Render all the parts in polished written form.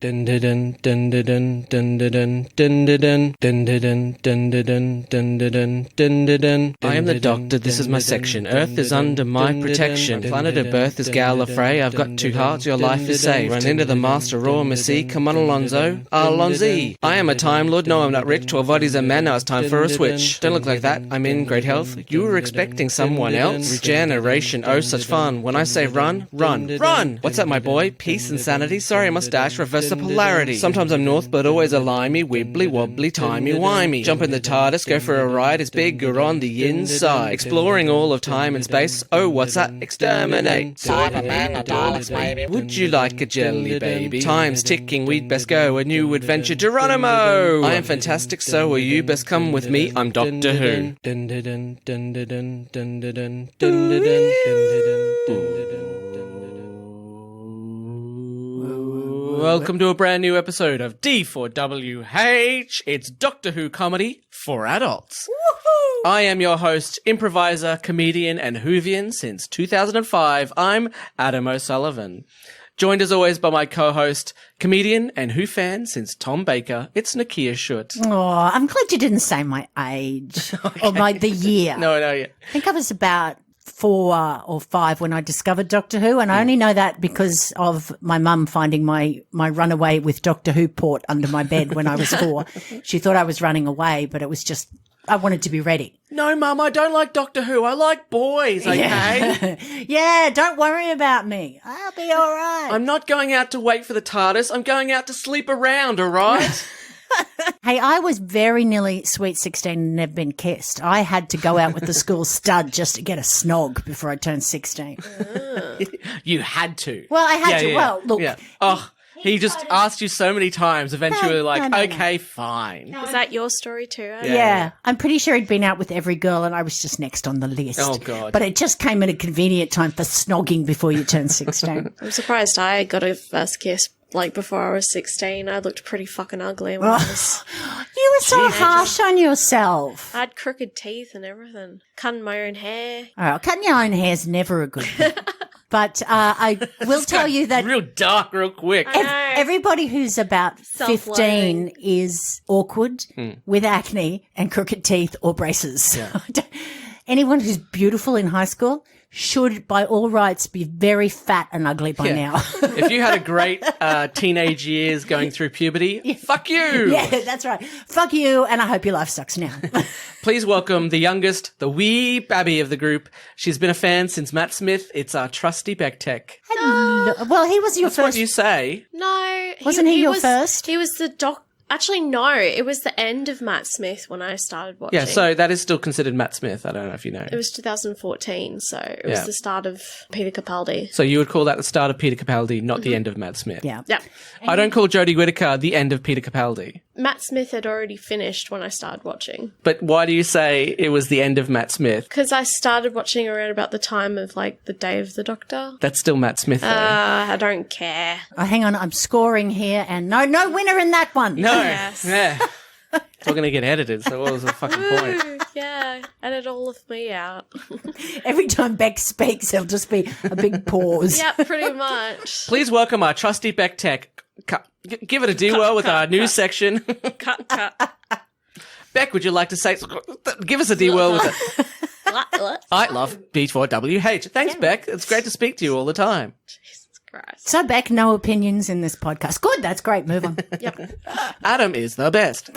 I am the Doctor, this is my section. Earth is under my protection. Planet of birth is Gallifrey. I've got two hearts, your life is saved. Run into the Master Raw Missy. Come on, Alonzo. Alonzi. I am a Time Lord. No, I'm not rich. 12 bodies a man. Now it's time for a switch. Don't look like that. I'm in great health. You were expecting someone else? Regeneration. Oh, such fun. When I say run, run, run. What's up, my boy? Peace and sanity. Sorry, mustache. Reverse the polarity. Sometimes I'm north, but always a limey, wibbly wobbly, timey wimey. Jump in the TARDIS, go for a ride. It's bigger on the inside. Exploring all of time and space. Oh, what's that? Exterminate. Cyberman, a Daleks, maybe. Would you like a jelly baby? Time's ticking, we'd best go. A new adventure, Geronimo! I am fantastic, so are you. Best come with me, I'm Doctor Who. Welcome to a brand new episode of D4WH. It's Doctor Who comedy for adults. Woohoo! I am your host, improviser, comedian, and Whovian since 2005. I'm Adam O'Sullivan. Joined as always by my co-host, comedian and Who fan since Tom Baker. It's Nicchia Shoot. Oh, I'm glad you didn't say my age or the year. No, yeah. I think I was about 4 or 5 when I discovered Doctor Who, and I only know that because of my mum finding my runaway with Doctor Who port under my bed when I was 4. She thought I was running away, but it was just I wanted to be ready. No, Mum, I don't like Doctor Who. I like boys, okay? Yeah, don't worry about me. I'll be all right. I'm not going out to wait for the TARDIS. I'm going out to sleep around, all right? Hey, I was very nearly sweet 16 and never been kissed. I had to go out with the school stud just to get a snog before I turned 16. You had to. Well, I had to. Yeah. Well, look. Yeah. Oh, he just asked you so many times. Eventually, No. okay, fine. Was that your story too? Yeah. I'm pretty sure he'd been out with every girl and I was just next on the list. Oh, God. But it just came at a convenient time for snogging before you turn 16. I'm surprised I got a first kiss before I was 16. I looked pretty fucking ugly when I was... You were so harsh on yourself. I had crooked teeth and everything. Cutting my own hair. Oh, cutting your own hair is never a good thing. But I will tell you that real dark, real quick. everybody who's about 15 Self-loathing. is awkward with acne and crooked teeth or braces. Yeah. Anyone who's beautiful in high school should, by all rights, be very fat and ugly by now. If you had a great teenage years going through puberty, fuck you. Yeah, that's right. Fuck you, and I hope your life sucks now. Please welcome the youngest, the wee babby of the group. She's been a fan since Matt Smith. It's our trusty BekTech. Hello. Well, he was your That's first. what you say. No. Wasn't he your first? He was the Actually, no. It was the end of Matt Smith when I started watching. Yeah, so that is still considered Matt Smith. I don't know if you know. It was 2014, so it was the start of Peter Capaldi. So you would call that the start of Peter Capaldi, not the end of Matt Smith. Yeah. Yeah. I don't call Jodie Whittaker the end of Peter Capaldi. Matt Smith had already finished when I started watching. But why do you say it was the end of Matt Smith? Because I started watching around about the time of, the Day of the Doctor. That's still Matt Smith, though. I don't care. Oh, hang on, I'm scoring here, and no winner in that one. No. Yes. Yeah. It's all going to get edited, so what was the fucking point? Yeah, edit all of me out. Every time Beck speaks, there'll just be a big pause. Yeah, pretty much. Please welcome our trusty BekTech. Give it a D-well with our news section. Cut. Beck, would you like to say... Give us a D-well with it. What? I love D4WH. Thanks, Beck. It's great to speak to you all the time. Jesus Christ. So, Beck, no opinions in this podcast. Good, that's great. Move on. Yep. Adam is the best.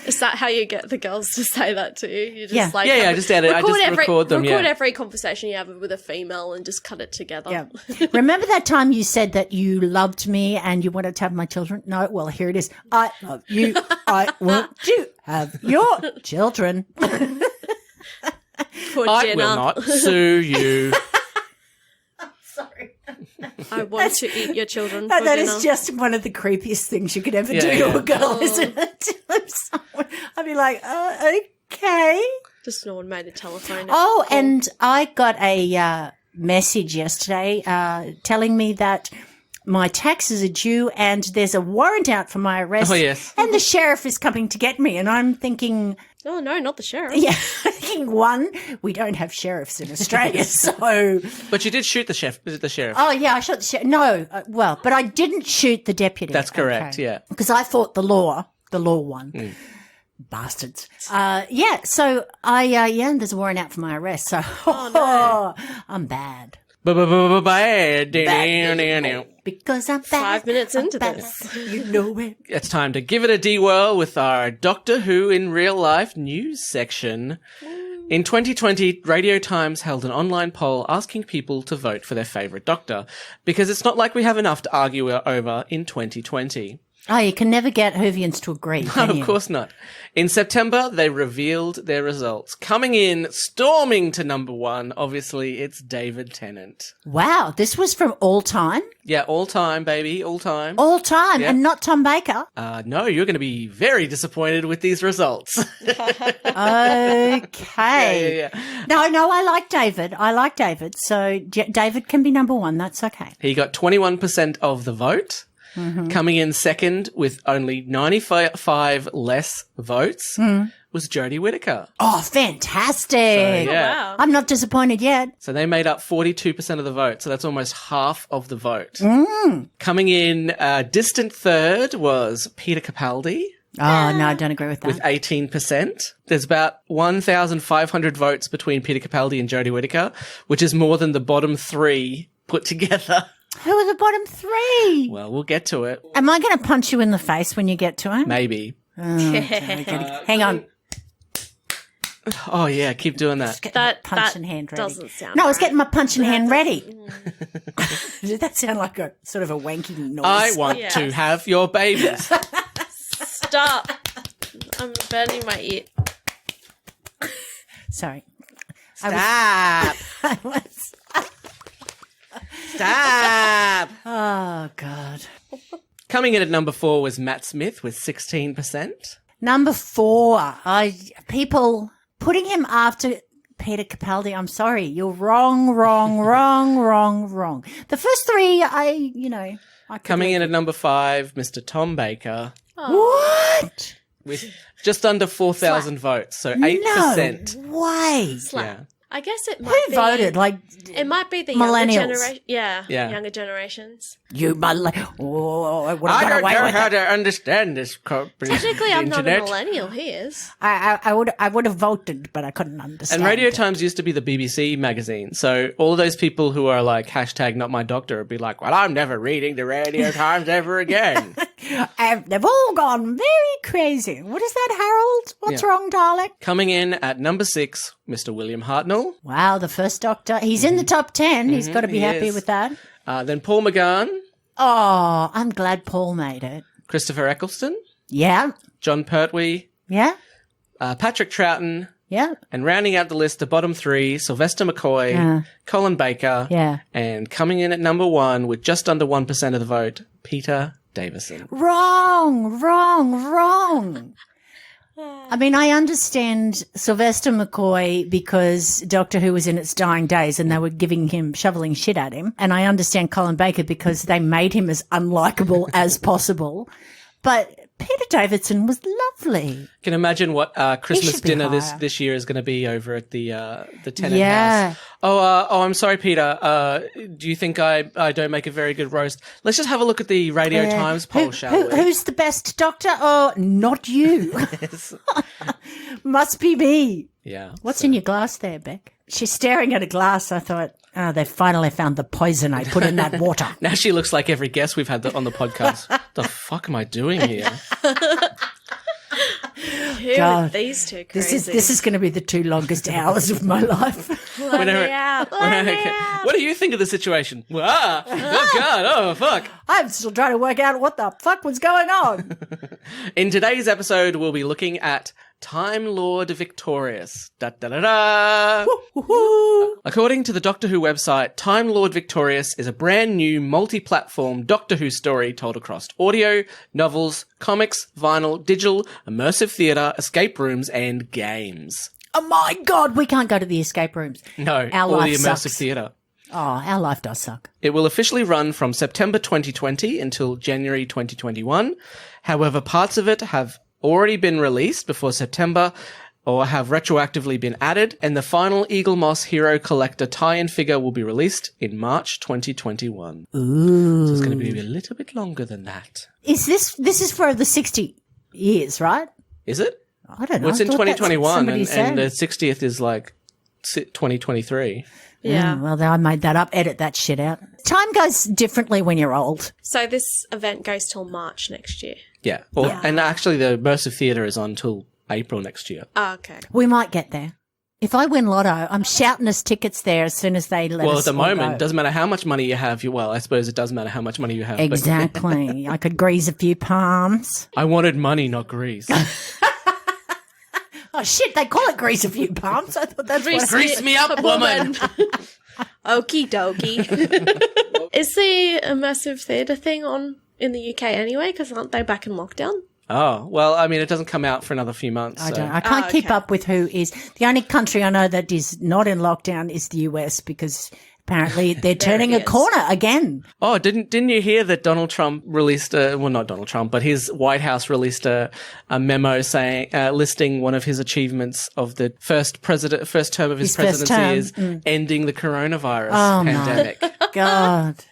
Is that how you get the girls to say that to you? You just Yeah. Yeah, I just edit. I just record them, Record yeah. every conversation you have with a female and just cut it together. Yeah. Remember that time you said that you loved me and you wanted to have my children? No, well, here it is. I love you. I want to have your children. For I dinner. will not sue you. Sorry. I want to eat your children for That dinner. is just one of the creepiest things you could ever do Yeah. to a girl, isn't it? I'd be like, okay. Just no one made a telephone. Oh, call. and I got a message yesterday telling me that my taxes are due and there's a warrant out for my arrest. Oh, yes. And the sheriff is coming to get me. And I'm thinking, Oh, no, not the sheriff. yeah, thinking, one, we don't have sheriffs in Australia. So, But you did shoot the sheriff. oh, yeah, I shot the sheriff. No, but I didn't shoot the deputy. That's correct, yeah. Because I thought the law won. Bastards. Yeah, so there's a warrant out for my arrest. So, I'm bad. Bad. Because I'm bad. 5 minutes I'm into bad. this. You know it. It's time to give it a D-whirl with our Doctor Who in Real Life news section. In 2020, Radio Times held an online poll asking people to vote for their favourite Doctor, because it's not like we have enough to argue over in 2020. Oh, you can never get Whovians to agree, can you? Of course not. In September, they revealed their results. Coming in, storming to number 1, obviously, it's David Tennant. Wow, this was from all time? Yeah, all time, baby, all time. All time, Yeah. and not Tom Baker? No, you're going to be very disappointed with these results. Okay. Yeah. No, I like David. So David can be number 1. That's okay. He got 21% of the vote. Coming in second with only 95 less votes was Jodie Whittaker. Oh, fantastic. yeah. Wow. I'm not disappointed yet. So they made up 42% of the vote. So that's almost half of the vote. Coming in distant third was Peter Capaldi Oh, no, I don't agree with that. with 18%. There's about 1,500 votes between Peter Capaldi and Jodie Whittaker, which is more than the bottom 3 put together. Who are the bottom 3? Well, we'll get to it. Am I going to punch you in the face when you get to him? Maybe. Hang on. Oh, yeah, keep doing that. Get my That punch in hand ready. doesn't sound No, I was right. getting my punch in hand ready. Did that sound like a sort of a wanky noise? I want Yeah. to have your babies. Stop. I'm burning my ear. Sorry. Stop. I was. Stop. Oh, God. Coming in at number 4 was Matt Smith with 16%. Number 4. People putting him after Peter Capaldi. I'm sorry. You're wrong. The first 3, I could Coming live in at number 5, Mr. Tom Baker What? with just under 4,000 votes, so 8%. No way. Yeah. I guess it might Who be. voted? Like, It might be the Millennials. younger generation. Yeah, Yeah. younger generations. you, oh, I would have I got don't away know with how it. to understand this. Technically, I'm not a internet. millennial. He is. I would have voted, but I couldn't understand. And Radio it. Times used to be the BBC magazine, so all of those people who are like hashtag not my doctor would be like, well, I'm never reading the Radio Times ever again. They've all gone very crazy. What is that, Harold? What's Yeah. wrong, darling? Coming in at number 6, Mr. William Hartnell. Wow, the first Doctor. He's in the top 10. He's got to be he happy is. with that. Then Paul McGann, Oh, I'm glad Paul made it. Christopher Eccleston, Yeah, John Pertwee, yeah, Patrick Troughton, yeah, and rounding out the list, the bottom 3, Sylvester McCoy, Colin Baker, yeah. and coming in at number 1 with just under 1% of the vote, Peter Davison. Wrong. I mean, I understand Sylvester McCoy because Doctor Who was in its dying days and they were shoveling shit at him. And I understand Colin Baker because they made him as unlikable as possible. But Peter Davison was lovely. Can you imagine what Christmas should be dinner higher. this year is going to be over at the Tennant Yeah. house? Oh, I'm sorry, Peter. Do you think I don't make a very good roast? Let's just have a look at the Radio Times poll, shall we? Who's the best Doctor? Oh, not you. Must be me. Yeah. What's in your glass there, Beck? She's staring at a glass. I thought, oh, they finally found the poison I put in that water. Now she looks like every guest we've had on the podcast. The fuck am I doing here? Who God. are these two crazy? This is going to be the 2 longest hours of my life. Let me out. Let me out. What do you think of the situation? Ah, oh God, oh fuck. I'm still trying to work out what the fuck was going on. In today's episode, we'll be looking at Time Lord Victorious. Da da da da. According to the Doctor Who website, Time Lord Victorious is a brand new multi-platform Doctor Who story told across audio, novels, comics, vinyl, digital, immersive theatre, escape rooms, and games. Oh my God, we can't go to the escape rooms. No, Our or life the immersive sucks. theatre. Oh, our life does suck. It will officially run from September 2020 until January 2021. However, parts of it have already been released before September or have retroactively been added, and the final Eagle Moss Hero Collector tie-in figure will be released in March 2021. Ooh. So it's going to be a little bit longer than that. This is for the 60 years, right? Is it? I don't know. Well, it's I in thought that's what 2021, somebody and said. the 60th is like 2023. Yeah. Well, I made that up. Edit that shit out. Time goes differently when you're old. So this event goes till March next year. Yeah. And actually, the Immersive Theatre is on till April next year. Oh, okay. We might get there. If I win Lotto, I'm shouting us tickets there as soon as they let us Well, at the all moment, go. it doesn't matter how much money you have. Well, I suppose it does matter how much money you have. but Exactly. I could grease a few palms. I wanted money, not grease. Oh, shit, they call it grease a few palms. I thought that's what Grease me up, woman. Okie dokie. Is the immersive theatre thing on in the UK anyway? Because aren't they back in lockdown? Oh, well, I mean, it doesn't come out for another few months. I so. don't. I can't Oh, keep okay. up with who is. The only country I know that is not in lockdown is the US because apparently they're turning a is. corner again. Oh, didn't you hear that Donald Trump released not Donald Trump, but his White House released a memo saying, listing one of his achievements of the first term of his His first presidency term, is ending the coronavirus Oh, my pandemic. God.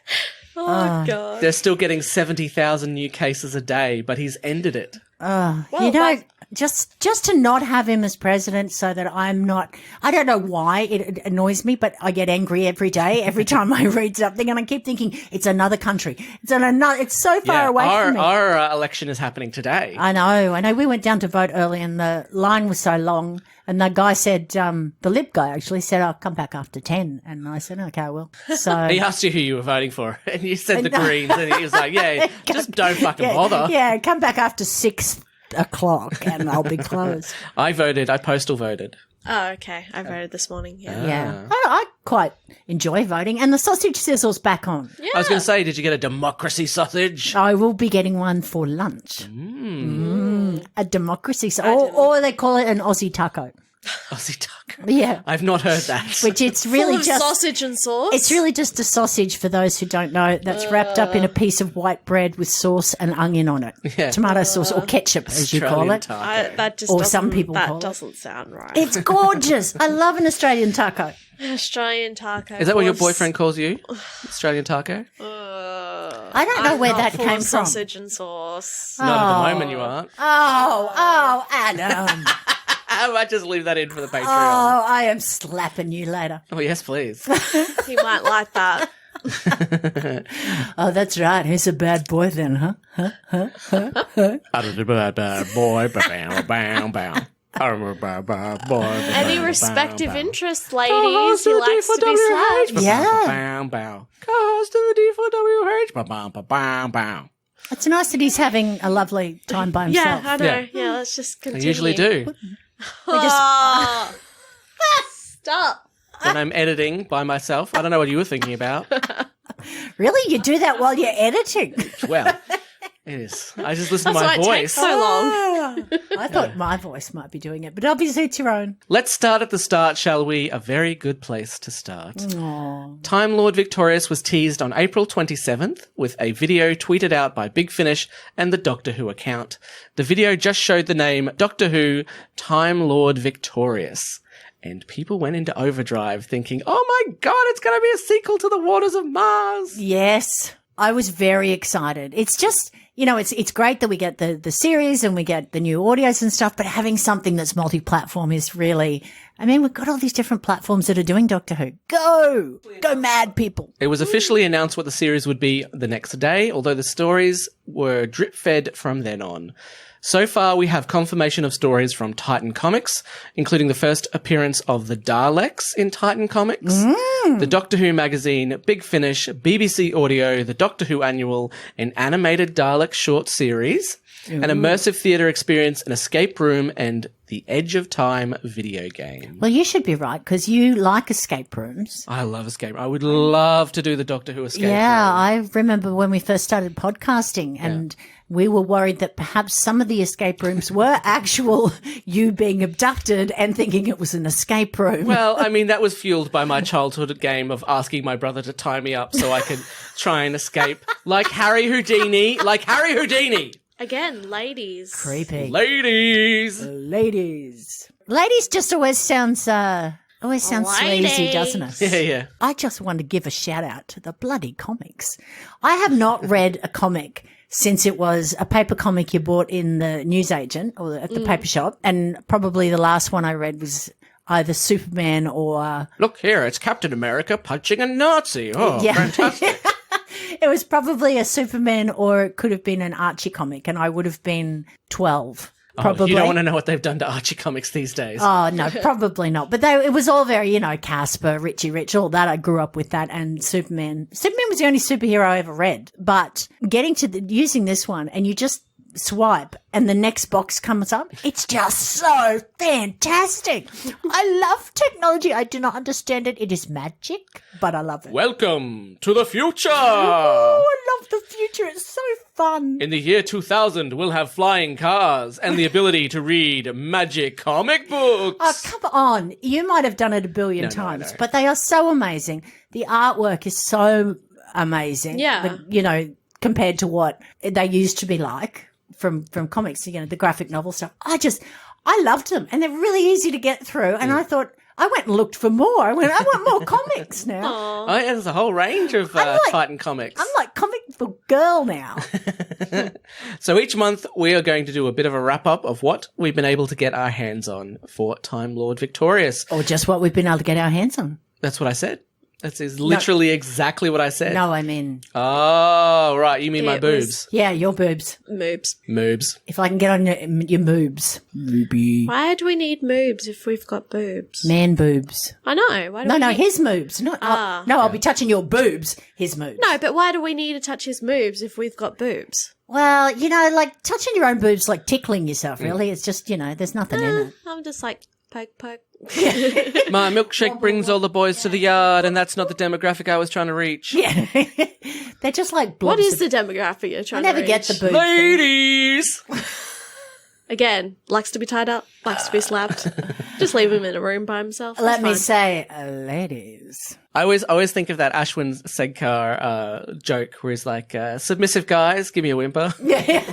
Oh, God. They're still getting 70,000 new cases a day, but he's ended it. You know, just to not have him as president so that I'm not, I don't know why it annoys me, but I get angry every day, every time I read something, and I keep thinking it's another country. It's so far away from me. Our election is happening today. I know. We went down to vote early and the line was so long. And the guy said, the Lib guy actually said, I'll come back after 10. And I said, okay, well. So He asked you who you were voting for, and you said the Greens, and he was like, yeah, just don't fucking bother. Yeah, come back after 6 o'clock and I'll be closed. I postal voted. Oh, okay. I voted this morning. Yeah. Yeah. I quite enjoy voting. And the sausage sizzle's back on. I was going to say, did you get a democracy sausage? I will be getting one for lunch. A democracy. Or they call it an Aussie taco. Aussie taco. Yeah. I've not heard that. Which it's really Full of just sausage and sauce. It's really just a sausage, for those who don't know, that's wrapped up in a piece of white bread with sauce and onion on it. Yeah. Tomato sauce or ketchup, as you call Australian it. taco. that just Or doesn't- some people that call it. doesn't sound right. It's gorgeous. I love an Australian taco. Australian taco. Is that what your full of boyfriend calls you? Australian taco? I don't know where not that full came of from. sausage and sauce. Not at the moment, you aren't. Oh, Adam. I might just leave that in for the Patreon. Oh, I am slapping you later. Oh, yes, please. He might like that. Oh, that's right. He's a bad boy then, huh? Boy, bow, bow, bow. Any respective interests, ladies. He likes to be slapped. Yeah. Bow, bow. Cause to the D4WH. Bow, bow, bow, bow. It's nice that he's having a lovely time by Yeah, himself. I know. Yeah. Yeah, let's just I continue. usually do. Oh. Stop. When I'm editing by myself. I don't know what you were thinking about. Really? You do that while you're editing? Well, it is. I just listen to That's my why it takes voice. so long. I thought my voice might be doing it, but obviously it's your own. Let's start at the start, shall we? A very good place to start. Time Lord Victorious was teased on April 27th with a video tweeted out by Big Finish and the Doctor Who account. The video just showed the name Doctor Who Time Lord Victorious. And people went into overdrive thinking, oh my God, it's going to be a sequel to The Waters of Mars. Yes, I was very excited. It's just, you know, it's great that we get the series and we get the new audios and stuff, but having something that's multi-platform is really, I mean, we've got all these different platforms that are doing Doctor Who. Go mad, people. It was officially announced what the series would be the next day, although the stories were drip-fed from then on. So far, we have confirmation of stories from Titan Comics, including the first appearance of the Daleks in Titan Comics, the Doctor Who magazine, Big Finish, BBC Audio, the Doctor Who Annual, an animated Dalek short series, an immersive theatre experience, an escape room, and the Edge of Time video game. Well, you should be right because you like escape rooms. I love escape. I would love to do the Doctor Who escape room. Yeah, I remember when we first started podcasting and we were worried that perhaps some of the escape rooms were actual you being abducted and thinking it was an escape room. Well, I mean, that was fueled by my childhood game of asking my brother to tie me up so I could try and escape. Like Harry Houdini. Again, ladies. Creepy. Ladies. Ladies just always sounds sleazy, doesn't it? Yeah. I just want to give a shout out to the bloody comics. I have not read a comic since it was a paper comic you bought in the newsagent or at the paper shop. And probably the last one I read was either Superman or... Look here, it's Captain America punching a Nazi. Oh, fantastic. It was probably a Superman or it could have been an Archie comic and I would have been 12. Probably. You don't want to know what they've done to Archie comics these days. Oh, no, probably not. But it was all very, Casper, Richie Rich, all that. I grew up with that and Superman. Superman was the only superhero I ever read. But getting to using this one and you just swipe and the next box comes up, it's just so fantastic. I love technology. I do not understand it. It is magic, but I love it. Welcome to the future. Oh, I love the future. It's so fun. In the year 2000, we'll have flying cars and the ability to read magic comic books. Oh, come on. You might have done it a billion times, but they are so amazing. The artwork is so amazing. Yeah. Compared to what they used to be like from comics, the graphic novel stuff. I loved them and they're really easy to get through. And I thought, I went and looked for more. I want more comics now. Oh, yeah, there's a whole range of Titan comics. I'm like comic book girl now. So each month we are going to do a bit of a wrap up of what we've been able to get our hands on for Time Lord Victorious. Or just what we've been able to get our hands on. That's what I said. That is literally exactly what I said. No, I mean... Oh, right. You mean my boobs. Yeah, your boobs. Moobs. If I can get on your moobs. Moobie. Why do we need moobs if we've got boobs? Man boobs. I know. Why do no, we need... his moobs. I'll be touching your boobs. His moobs. No, but why do we need to touch his moobs if we've got boobs? Well, like touching your own boobs, like tickling yourself, really. It's just, there's nothing in it. I'm just like, poke. My milkshake brings all the boys to the yard, and that's not the demographic I was trying to reach. Yeah. They're just like blobs. What is the demographic you're trying to reach? I never get the boob Ladies! Again, likes to be tied up, likes to be slapped. Just leave him in a room by himself. Let me say, ladies. I always think of that Ashwin Segkar joke where he's like, submissive guys, give me a whimper. Yeah.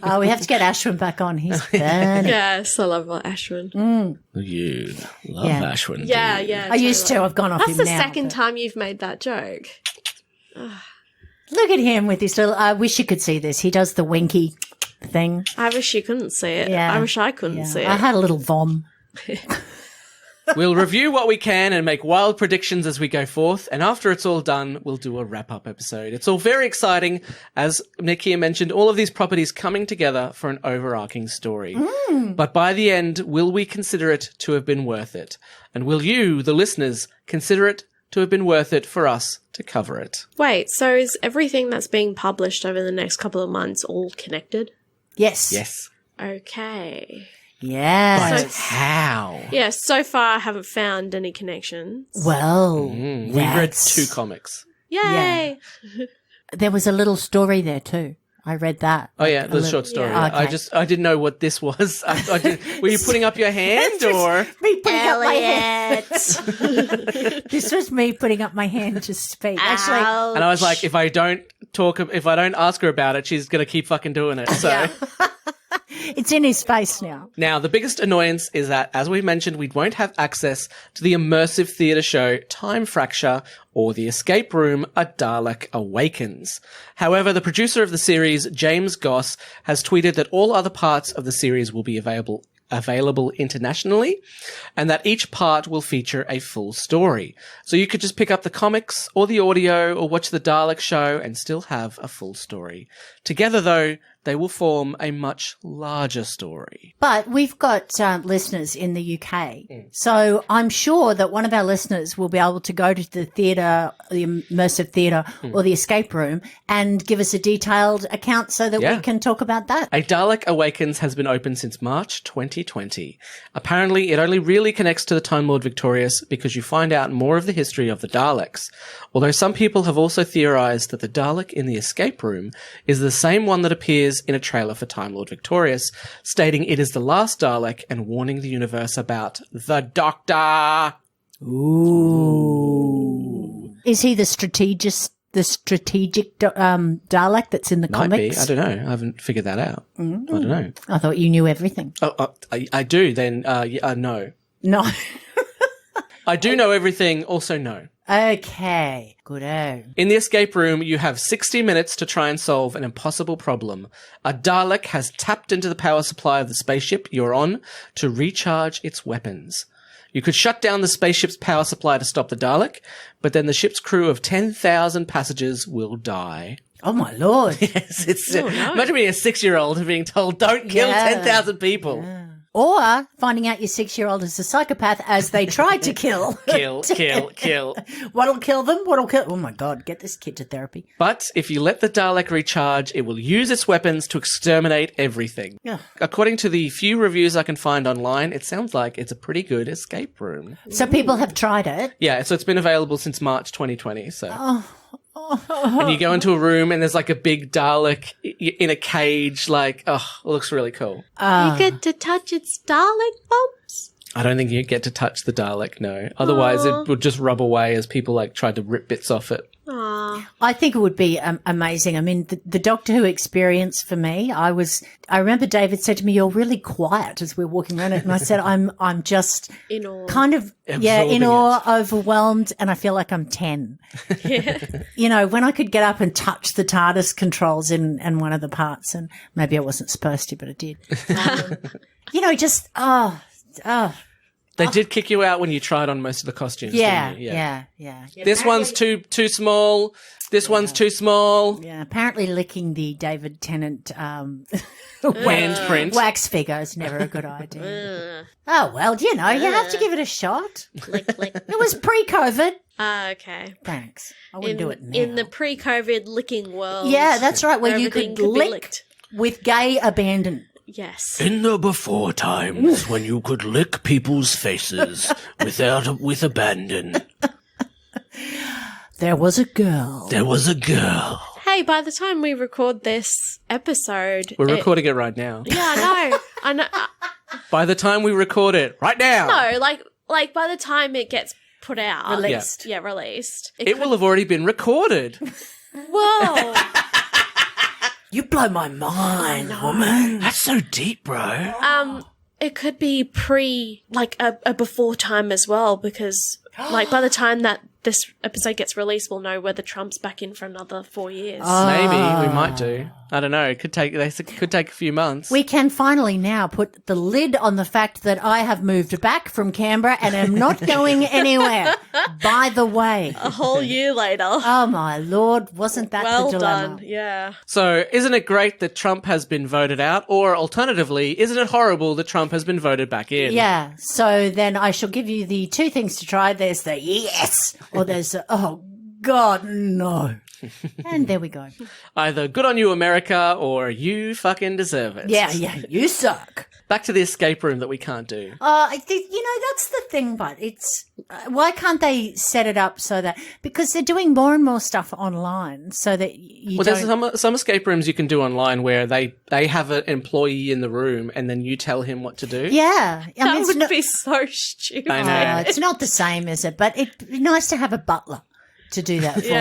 Oh, we have to get Ashwin back on. He's burning. Yes, I love Ashwin. You love Ashwin. Yeah. I used to. I've gone off That's him the now. second time you've made that joke. Look at him with his little... I wish you could see this. He does the winky thing. I wish you couldn't see it. Yeah. I wish I couldn't see it. I had a little vom. We'll review what we can and make wild predictions as we go forth, and after it's all done, we'll do a wrap-up episode. It's all very exciting, as Nicchia mentioned, all of these properties coming together for an overarching story. But by the end, will we consider it to have been worth it? And will you, the listeners, consider it to have been worth it for us to cover it? Wait, so is everything that's being published over the next couple of months all connected? Yes. Yes. Okay. Yeah. But how? Yeah, so far I haven't found any connections. Well, We read 2 comics. Yay! Yeah. There was a little story there too. I read that. Oh yeah, the short story. Yeah. Okay. I didn't know what this was. Were you putting up your hand or? Me putting up my hand. This was me putting up my hand to speak. Actually, and I was like, if I don't ask her about it, she's gonna keep fucking doing it. So. it's in his face now. Now, the biggest annoyance is that, as we mentioned, we won't have access to the immersive theatre show Time Fracture or the escape room A Dalek Awakens. However, the producer of the series, James Goss, has tweeted that all other parts of the series will be available internationally, and that each part will feature a full story. So you could just pick up the comics or the audio or watch the Dalek show and still have a full story. Together, though, they will form a much larger story. But we've got listeners in the UK. So I'm sure that one of our listeners will be able to go to the theatre, the immersive theatre or the escape room and give us a detailed account so that we can talk about that. A Dalek Awakens has been open since March 2020. Apparently, it only really connects to the Time Lord Victorious because you find out more of the history of the Daleks. Although some people have also theorized that the Dalek in the escape room is the same one that appears in a trailer for Time Lord Victorious, stating it is the last Dalek and warning the universe about the Doctor. Ooh. Is he the strategic Dalek that's in the Might comics? be. I don't know. I haven't figured that out. I don't know. I thought you knew everything. Oh, I do. Then, no. No. I do know everything. Also, no. Okay. Good-o. In the escape room, you have 60 minutes to try and solve an impossible problem. A Dalek has tapped into the power supply of the spaceship you're on to recharge its weapons. You could shut down the spaceship's power supply to stop the Dalek, but then the ship's crew of 10,000 passengers will die. Oh, my Lord. Yes, imagine being a 6-year-old and being told, don't kill 10,000 people. Yeah. Or finding out your 6-year-old is a psychopath as they try to kill. Kill. What'll kill them? Oh, my God. Get this kid to therapy. But if you let the Dalek recharge, it will use its weapons to exterminate everything. Yeah. According to the few reviews I can find online, it sounds like it's a pretty good escape room. So people have tried it. Yeah, so it's been available since March 2020. So, and you go into a room and there's like a big Dalek in a cage. Like, it looks really cool. You get to touch its Dalek bumps? I don't think you get to touch the Dalek. No, otherwise it would just rub away as people like tried to rip bits off it. I think it would be amazing. I mean, the Doctor Who experience for me, I remember David said to me, "You're really quiet" as we were walking around it. And I said, I'm just in awe. Kind of, in awe, overwhelmed. And I feel like I'm 10. Yeah. You know, when I could get up and touch the TARDIS controls in one of the parts, and maybe I wasn't supposed to, but I did. Just, They did kick you out when you tried on most of the costumes. Yeah, didn't you? yeah. This one's too small. This one's too small. Yeah, apparently licking the David Tennant handprint wax figure is never a good idea. Oh, well, you have to give it a shot. Lick. It was pre-COVID. Okay. Thanks. I wouldn't do it now. In the pre-COVID licking world. Yeah, that's right, where you everything could be lick licked. with gay abandon. Yes. In the before times when you could lick people's faces with abandon. There was a girl. Hey, by the time we record this episode... We're recording it right now. Yeah, I know. By the time we record it, right now. No, like by the time it gets put out. Released. Yeah, released. It will have already been recorded. Whoa. You blow my mind, woman. That's so deep, bro. It could be a before time as well, because by the time that this episode gets released, we'll know whether Trump's back in for another 4 years. Maybe we might do. I don't know. It could take a few months. We can finally now put the lid on the fact that I have moved back from Canberra and am not going anywhere. By the way. A whole year later. Oh, my Lord. Wasn't that well the dilemma? done. Yeah. So, isn't it great that Trump has been voted out? Or alternatively, isn't it horrible that Trump has been voted back in? Yeah. So then I shall give you the two things to try. There's the yes, or there's the, oh, God, no. And there we go. Either good on you, America, or you fucking deserve it. Yeah, you suck. Back to the escape room that we can't do. I think, that's the thing, but it's, why can't they set it up so that, because they're doing more and more stuff online so that you There's don't. some escape rooms you can do online where they have an employee in the room and then you tell him what to do. Yeah. That would be so stupid. I know. It's not the same, is it? But it'd be nice to have a butler to do that for you,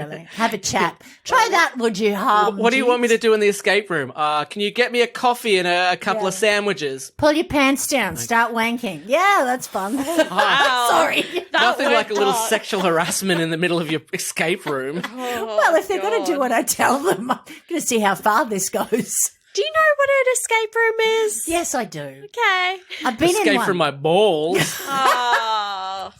really. Have a chat. Try that, would you, Harm? What do you want me to do in the escape room? Can you get me a coffee and a couple of sandwiches? Pull your pants down. Start wanking. Yeah, that's fun. Wow. Sorry. Nothing like a little sexual harassment in the middle of your escape room. Well, if they're going to do what I tell them, I'm going to see how far this goes. Do you know what an escape room is? Yes, I do. Okay. I've been in Escape one. from my balls. Oh.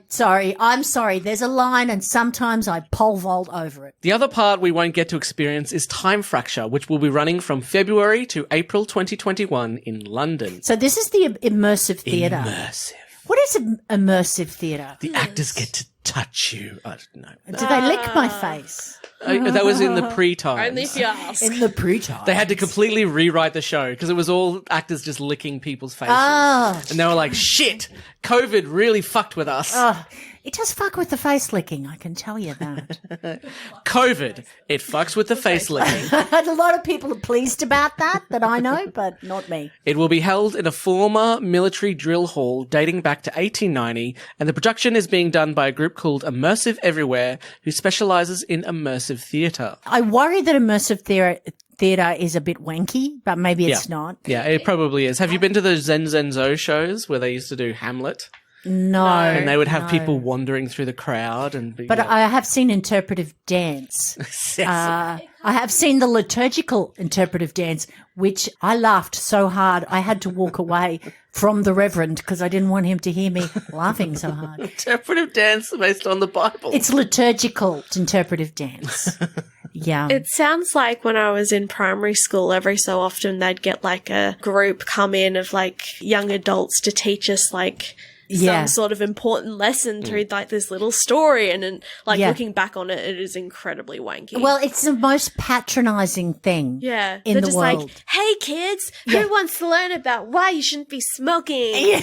Sorry. I'm sorry. There's a line and sometimes I pole vault over it. The other part we won't get to experience is Time Fracture, which will be running from February to April 2021 in London. So this is the immersive theatre. Immersive. What is immersive theatre? The actors get to touch you. I don't know. Do they lick my face? That was in the pre-times. Only if you ask. In the pre-time. They had to completely rewrite the show because it was all actors just licking people's faces. Oh. And they were like, shit, COVID really fucked with us. Oh, it does fuck with the face licking, I can tell you that. COVID, it fucks with the face licking. A lot of people are pleased about that I know, but not me. It will be held in a former military drill hall dating back to 1890, and the production is being done by a group called Immersive Everywhere, who specialises in immersive theatre. I worry that immersive theatre is a bit wanky, but maybe it's not. Yeah, it probably is. Have you been to those Zen Zenzo shows where they used to do Hamlet? No. And they would have people wandering through the crowd and be, But I have seen interpretive dance. I have seen the liturgical interpretive dance, which I laughed so hard I had to walk away from the reverend because I didn't want him to hear me laughing so hard. interpretive dance based on the Bible. It's liturgical interpretive dance. Yeah. It sounds like when I was in primary school, every so often they'd get like a group come in of like young adults to teach us like some sort of important lesson through like this little story, and like looking back on it, it is incredibly wanky. Well, it's the most patronizing thing yeah, in they're the just world. like, hey kids, who wants to learn about why you shouldn't be smoking?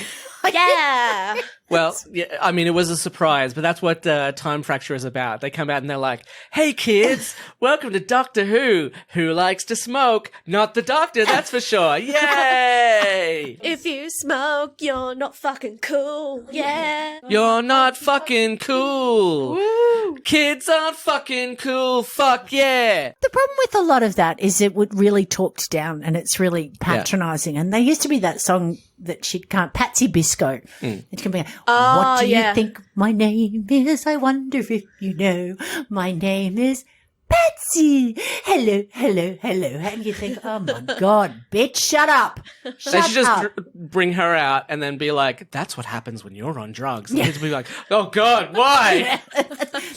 Yeah. Well, yeah, I mean, it was a surprise, but that's what Time Fracture is about. They come out and they're like, hey kids, welcome to Doctor Who likes to smoke? Not the doctor, that's for sure. Yay! If you smoke, you're not fucking cool. Yeah. You're not fucking cool. Woo. Kids aren't fucking cool. Fuck yeah. The problem with a lot of that is it would really talked down and it's really patronizing. And there used to be that song that she'd come, Patsy Bisco. It can be, what do you think my name is? I wonder if you know. My name is Patsy. Hello, hello, hello. And you think, oh my God, bitch, shut up. They should just bring her out and then be like, that's what happens when you're on drugs. And kids will be like, oh God, why?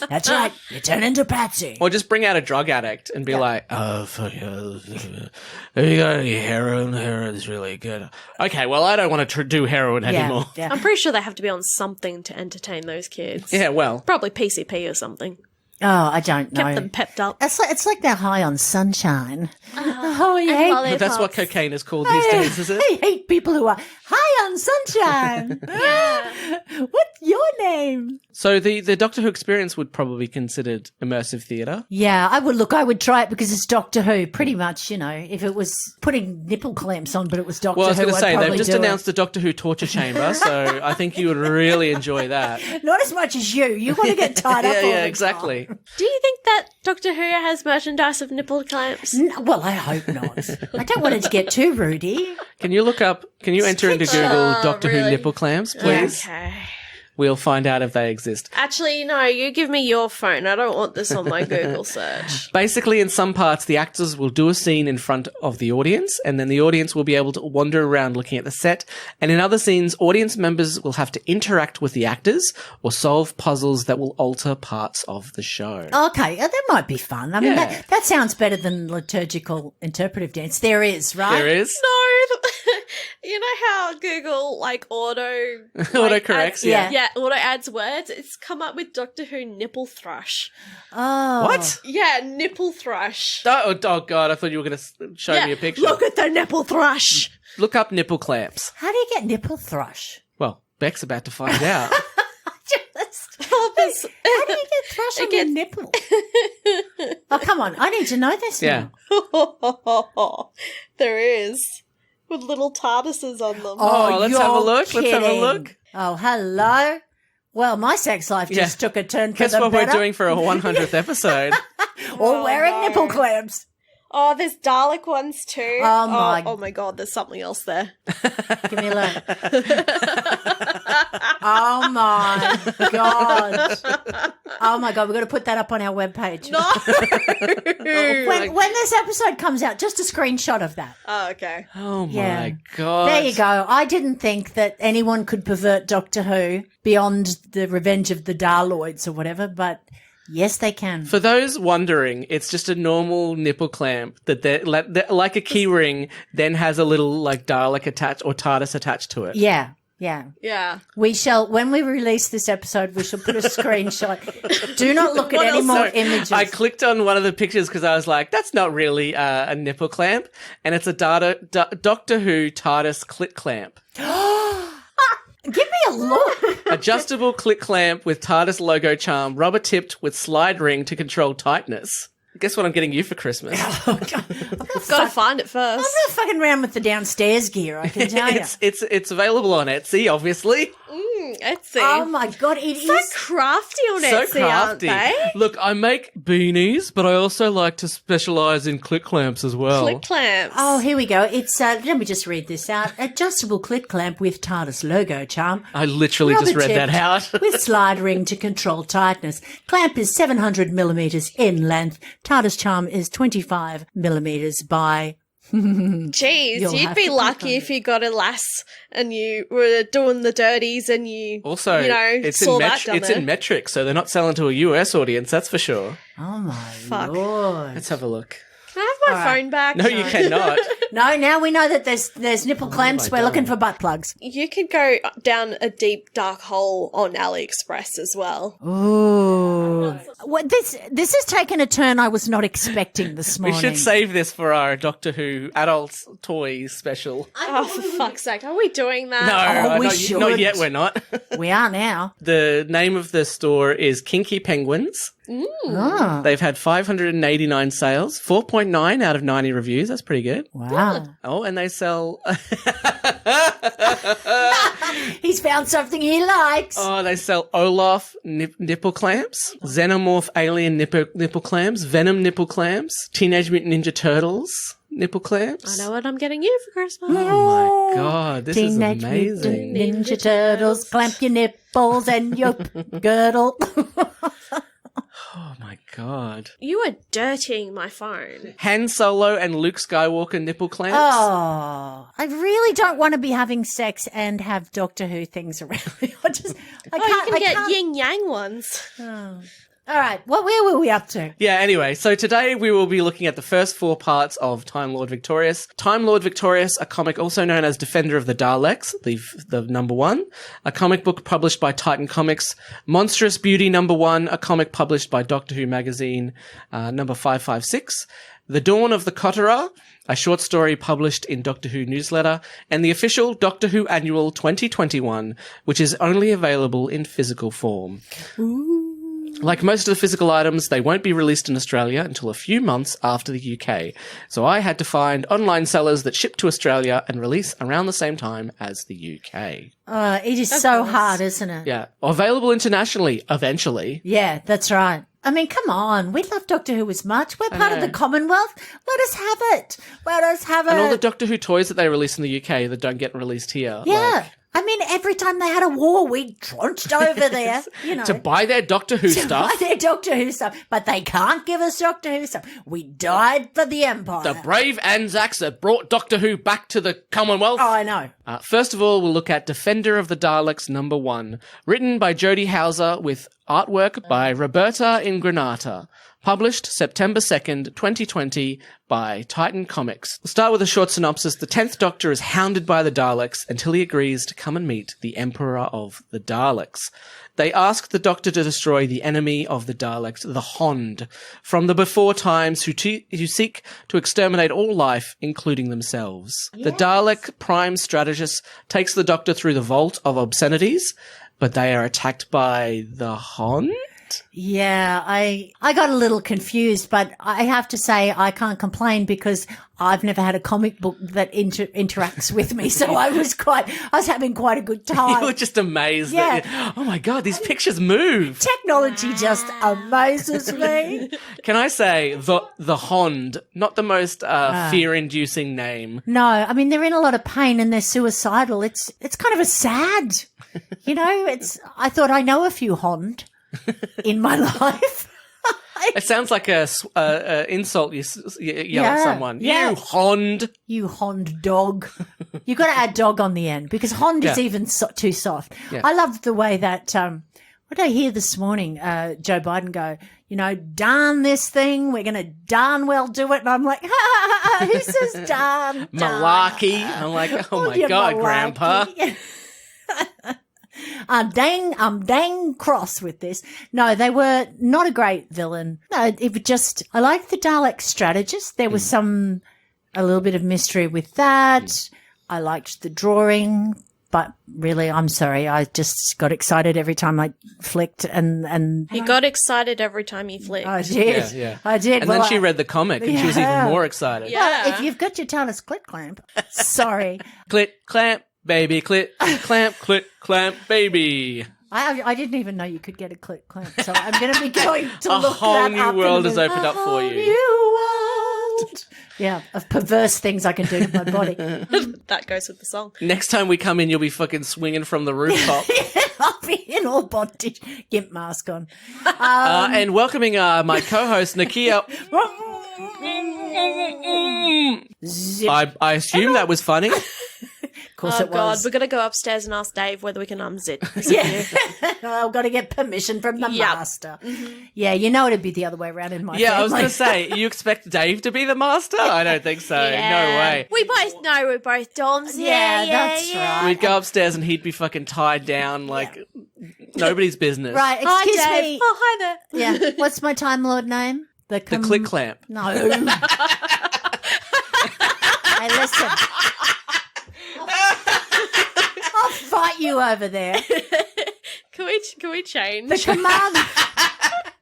That's right. You turn into Patsy. Or just bring out a drug addict and be like, oh, fuck yeah. Have you got any heroin? Heroin's really good. Okay, well, I don't want to do heroin anymore. Yeah. I'm pretty sure they have to be on something to entertain those kids. Yeah, well. Probably PCP or something. Oh, I don't know. Kept them pepped up. It's like they're high on sunshine. Oh, yeah. But that's what cocaine is called these days, is it? I hate people who are high on sunshine. What's your name? So the Doctor Who experience would probably be considered immersive theatre. Yeah, I would try it because it's Doctor Who. Pretty much, you know, if it was putting nipple clamps on, but it was Doctor Who. Well, I was going to say, they've just announced it. the Doctor Who torture chamber, so I think you would really enjoy that. Not as much as you. You want to get tied up all Yeah, the exactly. time. Do you think that Doctor Who has merchandise of nipple clamps? Well, I hope not. I don't want it to get too rudy. Can you enter into Google Doctor Who really? nipple clamps, please? Okay. We'll find out if they exist. Actually, no, you give me your phone. I don't want this on my Google search. Basically, in some parts, the actors will do a scene in front of the audience, and then the audience will be able to wander around looking at the set. And in other scenes, audience members will have to interact with the actors or solve puzzles that will alter parts of the show. Okay, that might be fun. I mean, Yeah. that sounds better than liturgical interpretive dance. There is, right? There is. No, you know how Google Autocorrects, adds, yeah. auto adds words. It's come up with Doctor Who nipple thrush. Oh. What? Yeah, nipple thrush. Oh, God, I thought you were going to show me a picture. Look at the nipple thrush. Look up nipple clamps. How do you get nipple thrush? Well, Beck's about to find out. All this- How do you get thrush on your nipple? Oh, come on. I need to know this Yeah. now. There is. With little TARDISes on them. Oh, let's have a you're look. Let's have a kidding. look. Oh, hello. Well, my sex life just took a turn for Guess the what better. we're doing for a 100th episode? Or wearing nipple clamps. Oh, there's Dalek ones too. Oh my god, there's something else there. Give me a look. Oh my god. Oh my god, we're going to put that up on our webpage. No. When this episode comes out, just a screenshot of that. Oh, okay. Oh my Yeah. God. There you go. I didn't think that anyone could pervert Doctor Who beyond the Revenge of the Darloids or whatever, but yes, they can. For those wondering, it's just a normal nipple clamp that they're like a key ring, then has a little like Dalek attached or TARDIS attached to it. Yeah. Yeah. We shall, when we release this episode, we shall put a screenshot. Do not look at any more images. I clicked on one of the pictures because I was like, that's not really a nipple clamp. And it's a Doctor Who TARDIS clit clamp. Give me a look. Adjustable clit clamp with TARDIS logo charm, rubber tipped with slide ring to control tightness. Guess what I'm getting you for Christmas? Got to find it first. I'm not fucking around with the downstairs gear, I can tell you. It's available on Etsy, obviously. Etsy. Oh my god, it so is crafty on So Etsy, aren't crafty. they? Look, I make beanies, but I also like to specialise in clit clamps as well. Click clamps. Oh, here we go. It's let me just read this out. Adjustable clit clamp with TARDIS logo charm. I literally just read that out. With slide ring to control tightness. Clamp is 700 millimeters in length. TARDIS charm is 25 millimeters by. Jeez, You'll you'd have be to lucky click on if you got a lass and you were doing the dirties and you Also, it's saw in that done it's in metric, so they're not selling to a US audience, that's for sure. Oh my Fuck. lord. Let's have a look. Can I have my phone back? No, you cannot. No, now we know that there's nipple clamps. my We're God. looking for butt plugs. You could go down a deep dark hole on AliExpress as well. Ooh. Well, this has taken a turn I was not expecting this We morning. should save this for our Doctor Who adults toys special. Oh, for fuck's sake, are we doing No, that? we not, should. not yet, we're not. We are now. The name of the store is Kinky Penguins. Oh, They've had 589 sales, 4.9 out of 90 reviews. That's pretty good. wow. Oh, and they sell... He's found something he likes. Oh, they sell Olaf nipple clamps, Xenomorph alien nipple clamps, Venom nipple clamps, Teenage Mutant Ninja Turtles nipple clamps. I know what I'm getting you for Christmas. Oh my god, this Teenage is amazing. Mutant Ninja Turtles, clamp your nipples and your girdle. Oh my god. You are dirtying my phone. Han Solo and Luke Skywalker nipple clamps. Oh, I really don't want to be having sex and have Doctor Who things around me. I You can get yin yang ones. All right, well, where were we up to? Yeah, anyway, so today we will be looking at the first 4 parts of Time Lord Victorious. Time Lord Victorious, a comic also known as Defender of the Daleks, the number 1, a comic book published by Titan Comics. Monstrous Beauty number 1, a comic published by Doctor Who magazine, number 556. The Dawn of the Cotterer, a short story published in Doctor Who newsletter, and the official Doctor Who Annual 2021, which is only available in physical form. Like most of the physical items, they won't be released in Australia until a few months after the UK. So I had to find online sellers that ship to Australia and release around the same time as the UK. It is so hard, isn't it? Yeah. Available internationally, eventually. Yeah, that's right. I mean, come on. We love Doctor Who as much. We're part of the Commonwealth. Let us have it. Let us have it. And all the Doctor Who toys that they release in the UK that don't get released here. Yeah. I mean, every time they had a war, we tronched over there, you know. To buy their Doctor Who stuff. Buy their Doctor Who stuff. But they can't give us Doctor Who stuff. We died for the Empire. The brave Anzacs that brought Doctor Who back to the Commonwealth. Oh, I know. First of all, we'll look at Defender of the Daleks number 1, written by Jodie Hauser with artwork by Roberta Ingranata. Published September 2nd, 2020 by Titan Comics. We'll start with a short synopsis. The 10th Doctor is hounded by the Daleks until he agrees to come and meet the Emperor of the Daleks. They ask the Doctor to destroy the enemy of the Daleks, the Hond, from the before times who seek to exterminate all life, including themselves. Yes. The Dalek Prime Strategist takes the Doctor through the Vault of Obscenities, but they are attacked by the Hond? Yeah, I got a little confused, but I have to say I can't complain because I've never had a comic book that interacts with me. So I was having quite a good time. You were just amazed. Yeah. Oh my God, these pictures move. Technology just amazes me. Can I say the Hond, not the most fear-inducing name. No, I mean, they're in a lot of pain and they're suicidal. It's kind of a sad, I thought I know a few Hond in my life. It sounds like a insult you yell at someone. Yeah. You Hond. You Hond dog. You got to add dog on the end because Hond is even too soft. Yeah. I love the way that, what did I hear this morning? Joe Biden go, darn this thing. We're going to darn well do it. And I'm like, who says darn? Malarkey. I'm like, oh my God, malarkey. Grandpa. I'm dang cross with this. No, they were not a great villain. No, I like the Dalek strategist. There was a little bit of mystery with that. I liked the drawing, but really, I'm sorry. I just got excited every time I flicked and He got excited every time he flicked. I did. Yeah. I did. And then she read the comic and she was even more excited. Yeah. Well, if you've got your TARDIS clit clamp, sorry. Clit, clamp, baby, clit, clamp, baby. I didn't even know you could get a clit clamp, so I'm going to be going to A look whole that new up world in a has minute. opened up for you. New world. Yeah, of perverse things I can do to my body. That goes with the song. Next time we come in, you'll be fucking swinging from the rooftop. I'll be in all bondage, gimp mask on. And welcoming my co-host, Nicchia. Zip. I assume that was funny. Of course Oh it God, was. we're gonna go upstairs and ask Dave whether we can unzip. Yeah, I've got to get permission from the Yep. master. Yeah, it'd be the other way around in my Yeah, I was family. going to say, you expect Dave to be the master? I don't think so. No way. We both know we're both doms. Yeah, that's right. We'd go upstairs and he'd be fucking tied down like nobody's business. Right, Hi, excuse Dave. me. Oh, hi there. Yeah, what's my Time Lord name? The click clamp. No. Hey, listen. I'll fight you over there. Can we change The command.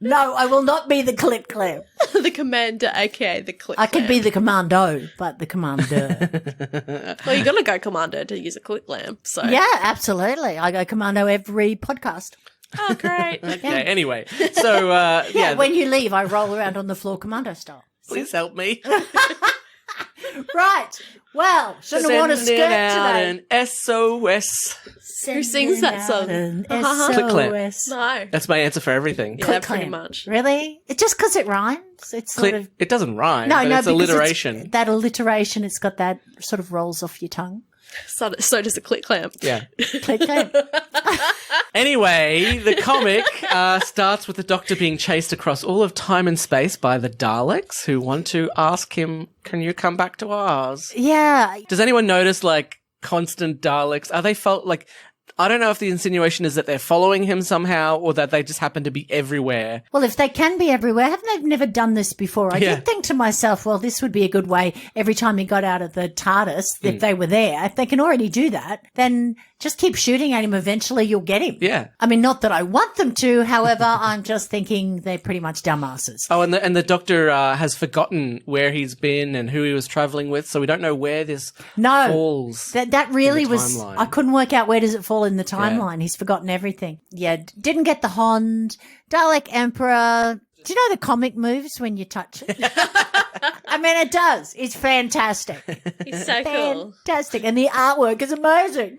No, I will not be the click clamp. the commander, aka the click? I can be lamp? the commando, but the commander. Well, you're gonna go commando to use a click lamp. So Yeah, absolutely. I go commando every podcast. Oh, great. Okay, anyway. So, Yeah, when you leave, I roll around on the floor commando style. please help me. Right. Well, shouldn't have worn a skirt Sending out today. an SOS. Who sings that song? An Click clamp. SOS. No. That's my answer for everything. Yeah, Click pretty clamp. much. Really? It's just because it rhymes. It's sort Click, of it doesn't rhyme, no, but it's because alliteration. that alliteration. It's got that sort of rolls off your tongue. So does a click clamp. Yeah. Click clamp. Anyway, the comic starts with the Doctor being chased across all of time and space by the Daleks, who want to ask him, "Can you come back to ours?" Yeah. Does anyone notice, like, constant Daleks? Are they felt like... I don't know if the insinuation is that they're following him somehow or that they just happen to be everywhere. Well, if they can be everywhere, haven't they never done this before? I did think to myself, well, this would be a good way every time he got out of the TARDIS, if they were there. If they can already do that, then just keep shooting at him. Eventually you'll get him. Yeah. I mean, not that I want them to. However, I'm just thinking they're pretty much dumbasses. Oh, and the Doctor has forgotten where he's been and who he was traveling with, so we don't know where this falls. That really in the was, timeline. I couldn't work out where does it fall in the timeline. He's forgotten everything. Yeah, didn't get the Hond, Dalek Emperor. Do you know the comic moves when you touch it? I mean, it does. It's fantastic. He's so cool. Fantastic. And the artwork is amazing.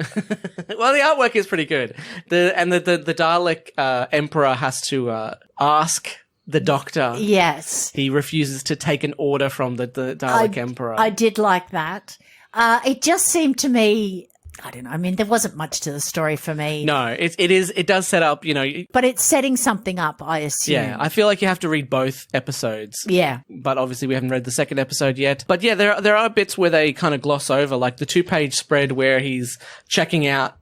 Well, the artwork is pretty good. The Dalek Emperor has to ask the Doctor. Yes. He refuses to take an order from the Dalek Emperor. I did like that. It just seemed to me, I don't know. I mean, there wasn't much to the story for me. No, it does set up, But it's setting something up, I assume. Yeah, I feel like you have to read both episodes. Yeah. But obviously we haven't read the second episode yet. But yeah, there are bits where they kind of gloss over, like the 2-page spread where he's checking out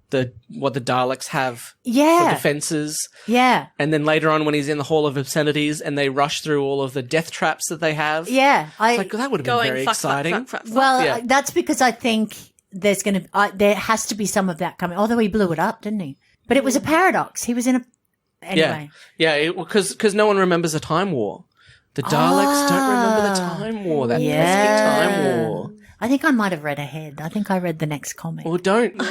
what the Daleks have for defenses. Yeah. And then later on when he's in the Hall of Obscenities and they rush through all of the death traps that they have. Yeah. It's like, that would have been very exciting. Well, that's because I think there has to be some of that coming. Although he blew it up, didn't he? But it was a paradox. He was in Anyway. Yeah, because no one remembers the Time War. The Daleks don't remember the Time War, that pesky Time War. I think I might have read ahead. I think I read the next comic. Well, don't. Well,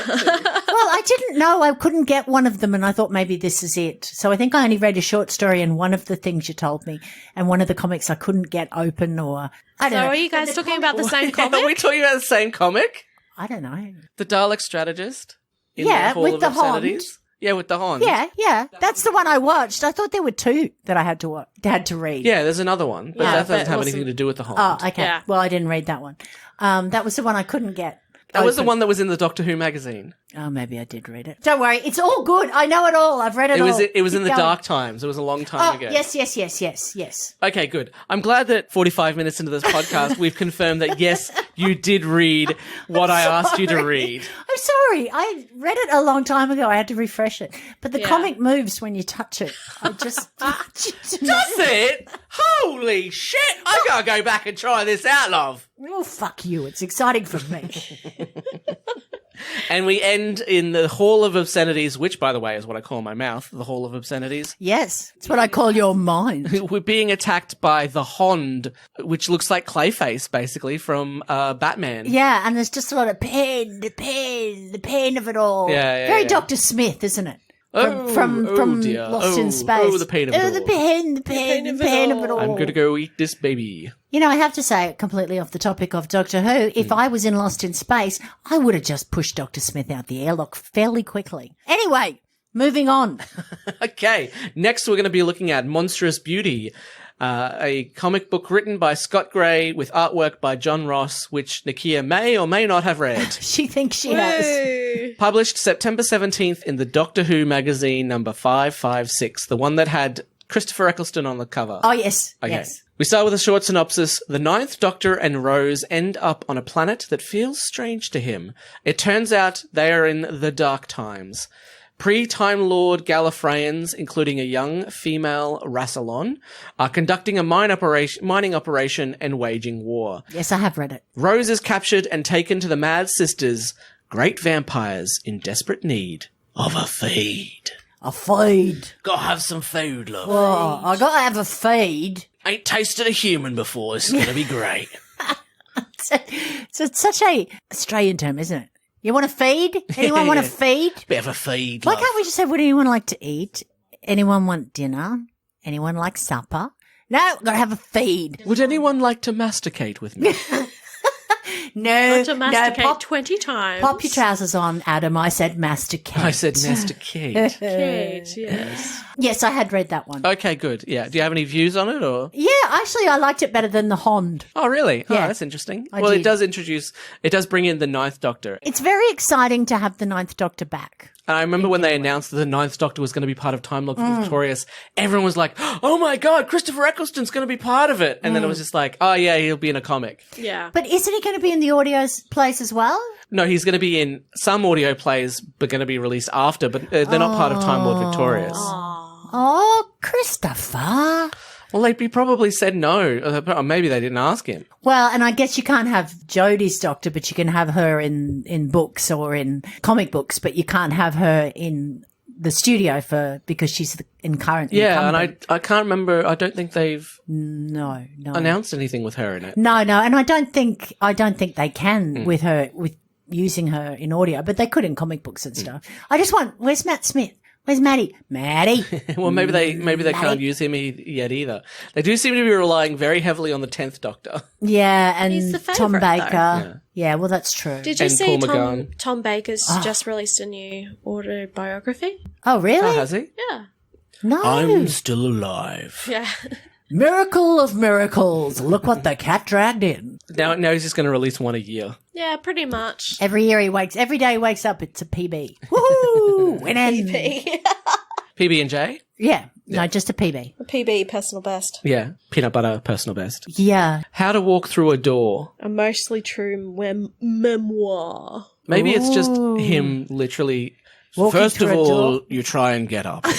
I didn't know. I couldn't get one of them, and I thought maybe this is it. So I think I only read a short story and one of the things you told me, and one of the comics I couldn't get open, or I don't know. So are you guys talking about the same comic? Are we talking about the same comic? I don't know. The Dalek Strategist? In Yeah, the Hall with of the Obscenities? Yeah, with the Hond. Yeah. That's the one I watched. I thought there were two that I had to read. Yeah, there's another one, but Yeah, that doesn't but have also- anything to do with the Hond. Oh, okay. Yeah. Well, I didn't read that one. That was the one I couldn't get. That was the open. one that was in the Doctor Who magazine. Oh, maybe I did read it. Don't worry. It's all good. I know it all. I've read it all. It was in Keep the going. dark times. It was a long time Oh, ago. yes. Okay, good. I'm glad that 45 minutes into this podcast, we've confirmed that, yes, you did read what I asked you to read. I'm sorry. I read it a long time ago. I had to refresh it. But the Yeah. comic moves when you touch it. I just... Does it? Holy shit! I gotta go back and try this out, love. Oh, fuck you. It's exciting for me. And we end in the Hall of Obscenities, which, by the way, is what I call my mouth, the Hall of Obscenities. Yes. It's what I call your mind. We're being attacked by the Hond, which looks like Clayface, basically, from Batman. Yeah, and there's just a lot of the pain of it all. Yeah, Very yeah. Dr. Smith, isn't it? Oh, From dear. Lost in Space. Oh, the pain of it all. The pain of it all. I'm gonna go eat this baby. You know, I have to say, completely off the topic of Doctor Who, if I was in Lost in Space, I would have just pushed Dr. Smith out the airlock fairly quickly. Anyway, moving on. Okay, next we're going to be looking at Monstrous Beauty, a comic book written by Scott Gray with artwork by John Ross, which Nicchia may or may not have read. She thinks she has. Woo. Published September 17th in the Doctor Who magazine number 556, the one that had Christopher Eccleston on the cover. Oh, yes. Okay. Yes. We start with a short synopsis. The Ninth Doctor and Rose end up on a planet that feels strange to him. It turns out they are in the Dark Times. Pre-Time Lord Gallifreyans, including a young female Rassilon, are conducting a mining operation and waging war. Yes, I have read it. Rose is captured and taken to the Mad Sisters, great vampires in desperate need of a feed. A feed. Gotta have some food, love. Oh, I got to have a feed. Ain't tasted a human before. This is gonna be great. It's such a Australian term, isn't it? You want to feed? Anyone want to feed? Bit of a feed, Why love. can't we just say, would anyone like to eat? Anyone want dinner? Anyone like supper? No, gotta have a feed. Would anyone like to masticate with me? No, To masticate no, 20 times. pop your trousers on, Adam. I said masticate. I said masticate. Kate, yes. Yes, I had read that one. Okay, good. Yeah. Do you have any views on it, or? Yeah, actually, I liked it better than the Hond. Oh, really? Oh, Yeah. that's interesting. I Well, did. it does bring in the Ninth Doctor. It's very exciting to have the Ninth Doctor back. And I remember when they announced that the Ninth Doctor was going to be part of Time Lord Victorious, everyone was like, oh my God, Christopher Eccleston's going to be part of it. And then it was just like, oh yeah, he'll be in a comic. Yeah. But isn't he going to be in the audio place as well? No, he's going to be in some audio plays, but going to be released after, but they're not part of Time Lord Victorious. Oh, Christopher. Well, they probably said no. Or maybe they didn't ask him. Well, and I guess you can't have Jodie's Doctor, but you can have her in books or in comic books, but you can't have her in the studio because she's in current. Yeah, incumbent. and I can't remember. I don't think they've No. announced anything with her in it. No, and I don't think they can with her with using her in audio, but they could in comic books and stuff. I just where's Matt Smith? Where's Maddie? Maddie. Well, maybe they can't use him yet either. They do seem to be relying very heavily on the 10th Doctor. Yeah, He's and the Tom favourite, Baker. Yeah, well, that's true. Did you And see Paul McGann. Tom Baker's just released a new autobiography? Oh, really? Oh, has he? Yeah. No. still alive. Yeah. Miracle of miracles. Look what the cat dragged in. Now he's just going to release one a year. Yeah, pretty much. Every day he wakes up, it's a PB. Woohoo! Winning. PB&J? Yeah. No, just a PB. A PB, personal best. Yeah. Peanut butter, personal best. Yeah. How to walk through a door. A mostly true memoir. Maybe it's just Ooh. him literally. Walking First of through a all, door. you try and get up. And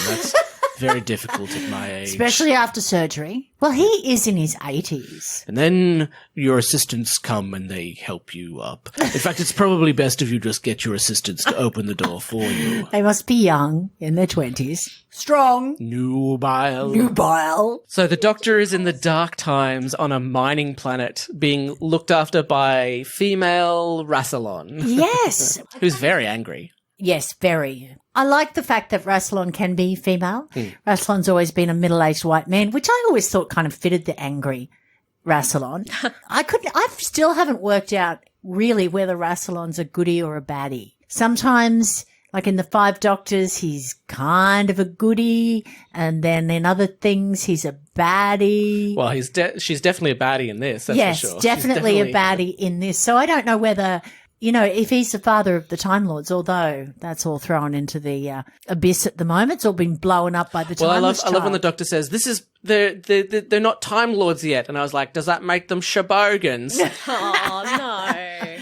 Very difficult at my age. Especially after surgery. Well, he is in his 80s. And then your assistants come and they help you up. In fact, it's probably best if you just get your assistants to open the door for you. They must be young, in their 20s. Strong. Nubile. Nubile. So the Doctor is in the dark times on a mining planet being looked after by female Rassilon. Yes. Who's very angry. Yes, very. I like the fact that Rassilon can be female. Rassilon's always been a middle-aged white man, which I always thought kind of fitted the angry Rassilon. I still haven't worked out really whether Rassilon's a goodie or a baddie. Sometimes, like in the Five Doctors, he's kind of a goodie, and then in other things, he's a baddie. Well, she's definitely a baddie in this, that's yes, for sure. definitely a baddie in this. So I don't know whether, you know, if he's the father of the Time Lords, although that's all thrown into the abyss at the moment. It's all been blown up by the Time Lords. I love when the Doctor says, they're not Time Lords yet. And I was like, does that make them Shobogans? Oh, no.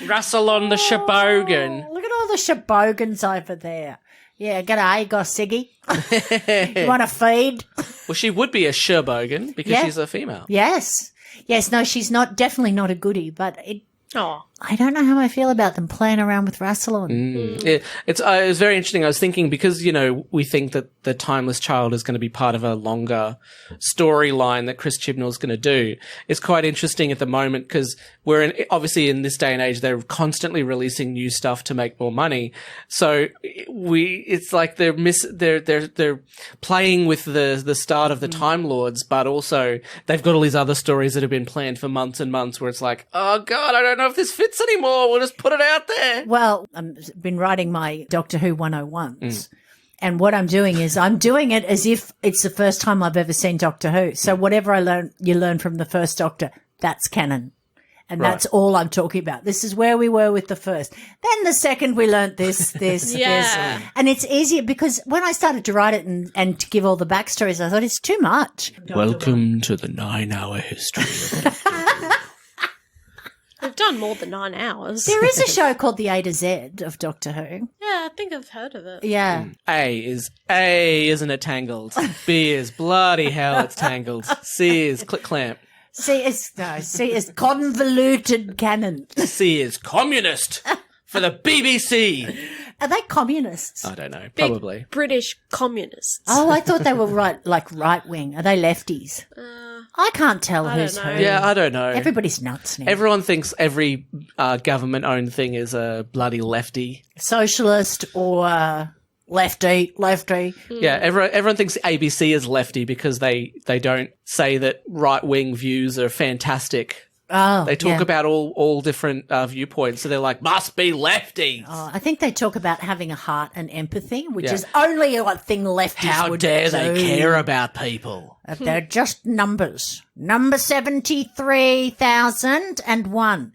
Rassilon the Shobogan. Oh, look at all the Shobogans over there. Yeah, g'day, Siggy. You want to feed? Well, she would be a Shobogan because she's a female. Yes. Yes, no, she's definitely not a goodie, but I don't know how I feel about them playing around with Rassilon. It was very interesting. I was thinking because, you know, we think that the Timeless Child is going to be part of a longer storyline that Chris Chibnall's going to do. It's quite interesting at the moment because obviously in this day and age, they're constantly releasing new stuff to make more money. So it's like they're playing with the start of the Time Lords, but also they've got all these other stories that have been planned for months and months where it's like, oh God, I don't know if this fits anymore. We'll just put it out there. Well, I've been writing my Doctor Who 101s. And what I'm doing is I'm doing it as if it's the first time I've ever seen Doctor Who. So whatever you learn from the first Doctor, that's canon. And that's all I'm talking about. This is where we were with the first. Then the second we learnt this. this. And it's easier because when I started to write it and to give all the backstories, I thought it's too much. Welcome to the 9-hour history. We've done more than 9 hours. There is a show called The A to Z of Doctor Who. Yeah, I think I've heard of it. Yeah. A, isn't it tangled? B is bloody hell, it's tangled. C is click clamp. C is convoluted canon. C is communist for the BBC. Are they communists? I don't know. Big Probably. British communists. Oh, I thought they were right wing. Are they lefties? I can't tell who's who. Yeah, I don't know. Everybody's nuts now. Everyone thinks every government-owned thing is a bloody lefty. Socialist or lefty. Yeah, everyone thinks ABC is lefty because they don't say that right-wing views are fantastic. Oh, they talk about all different viewpoints, so they're like, must be lefties. Oh, I think they talk about having a heart and empathy, which is only a thing lefties would do. How dare they care about people? They're just numbers. Number 73,001.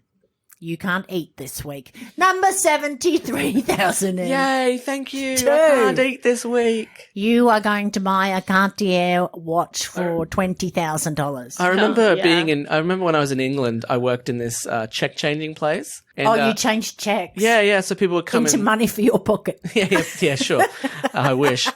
You can't eat this week. Number 73,000. Yay, thank you. I can't eat this week. You are going to buy a Cartier watch for $20,000. I remember I remember when I was in England, I worked in this check changing place. And, you changed checks. Yeah, so people would come into money for your pocket. Yeah, sure. I wish.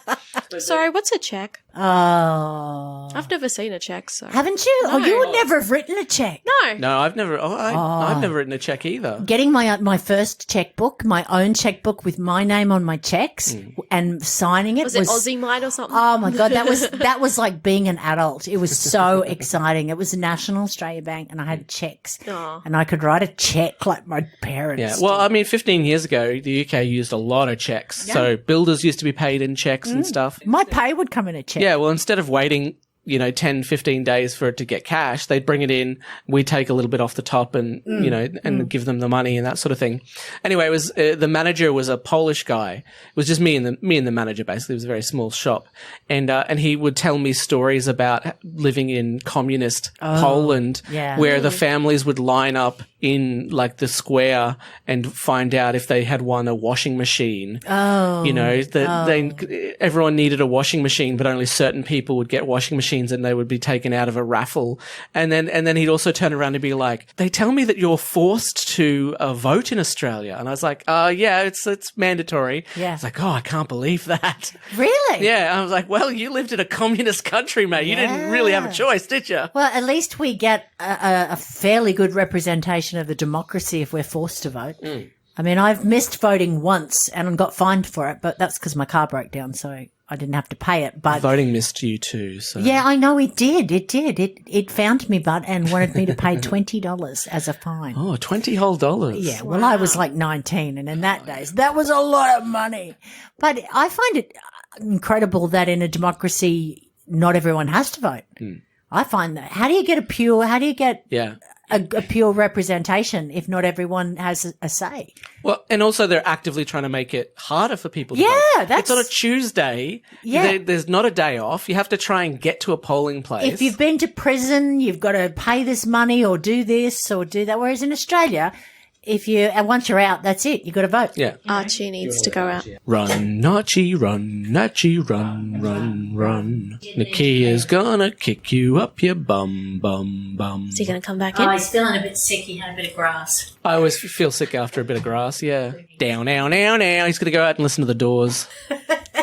Sorry, what's a check? Oh. I've never seen a check, so. Haven't you? No. Oh, you would never have written a check. No, I've never written a check either. Getting my first checkbook, my own checkbook with my name on my checks and signing it was Aussie Mite or something? Oh my God, that was like being an adult. It was so exciting. It was National Australia Bank and I had checks and I could write a check like my parents. Yeah, well, I mean, 15 years ago, the UK used a lot of checks. Yeah. So builders used to be paid in checks and stuff. My pay would come in a check. Yeah, well, instead of waiting, 10, 15 days for it to get cash, they'd bring it in, we take a little bit off the top and, and give them the money and that sort of thing. Anyway, it was, the manager was a Polish guy. It was just me and the manager, basically. It was a very small shop. And he would tell me stories about living in communist Poland, where the families would line up in like the square and find out if they had won a washing machine. Oh. You know, everyone needed a washing machine, but only certain people would get washing machines and they would be taken out of a raffle. And then he'd also turn around and be like, they tell me that you're forced to vote in Australia. And I was like, yeah, it's mandatory. Yeah. It's like, oh, I can't believe that. Really? Yeah. I was like, well, you lived in a communist country, mate. You didn't really have a choice, did you? Well, at least we get a fairly good representation of the democracy if we're forced to vote. I mean, I've missed voting once and got fined for it, but that's because my car broke down, so I didn't have to pay it. But voting missed you too. So yeah, I know it did. It did. It found me, but and wanted me to pay $20 as a fine. Oh, $20 whole. Yeah, well, I was like 19, and in that days, that was a lot of money. But I find it incredible that in a democracy, not everyone has to vote. I find that. How do you get a pure representation if not everyone has a say? Well, and also they're actively trying to make it harder for people to vote. It's on a Tuesday. Yeah. There's not a day off. You have to try and get to a polling place. If you've been to prison, you've got to pay this money or do this or do that. Whereas in Australia, once you're out, that's it. You've got to vote. Yeah. Archie needs to go out. Run, Archie, run, run. Nicchia's gonna kick you up your bum. Is he going to come back in? He's feeling a bit sick. He had a bit of grass. I always feel sick after a bit of grass, yeah. Down, now. He's gonna go out and listen to the Doors.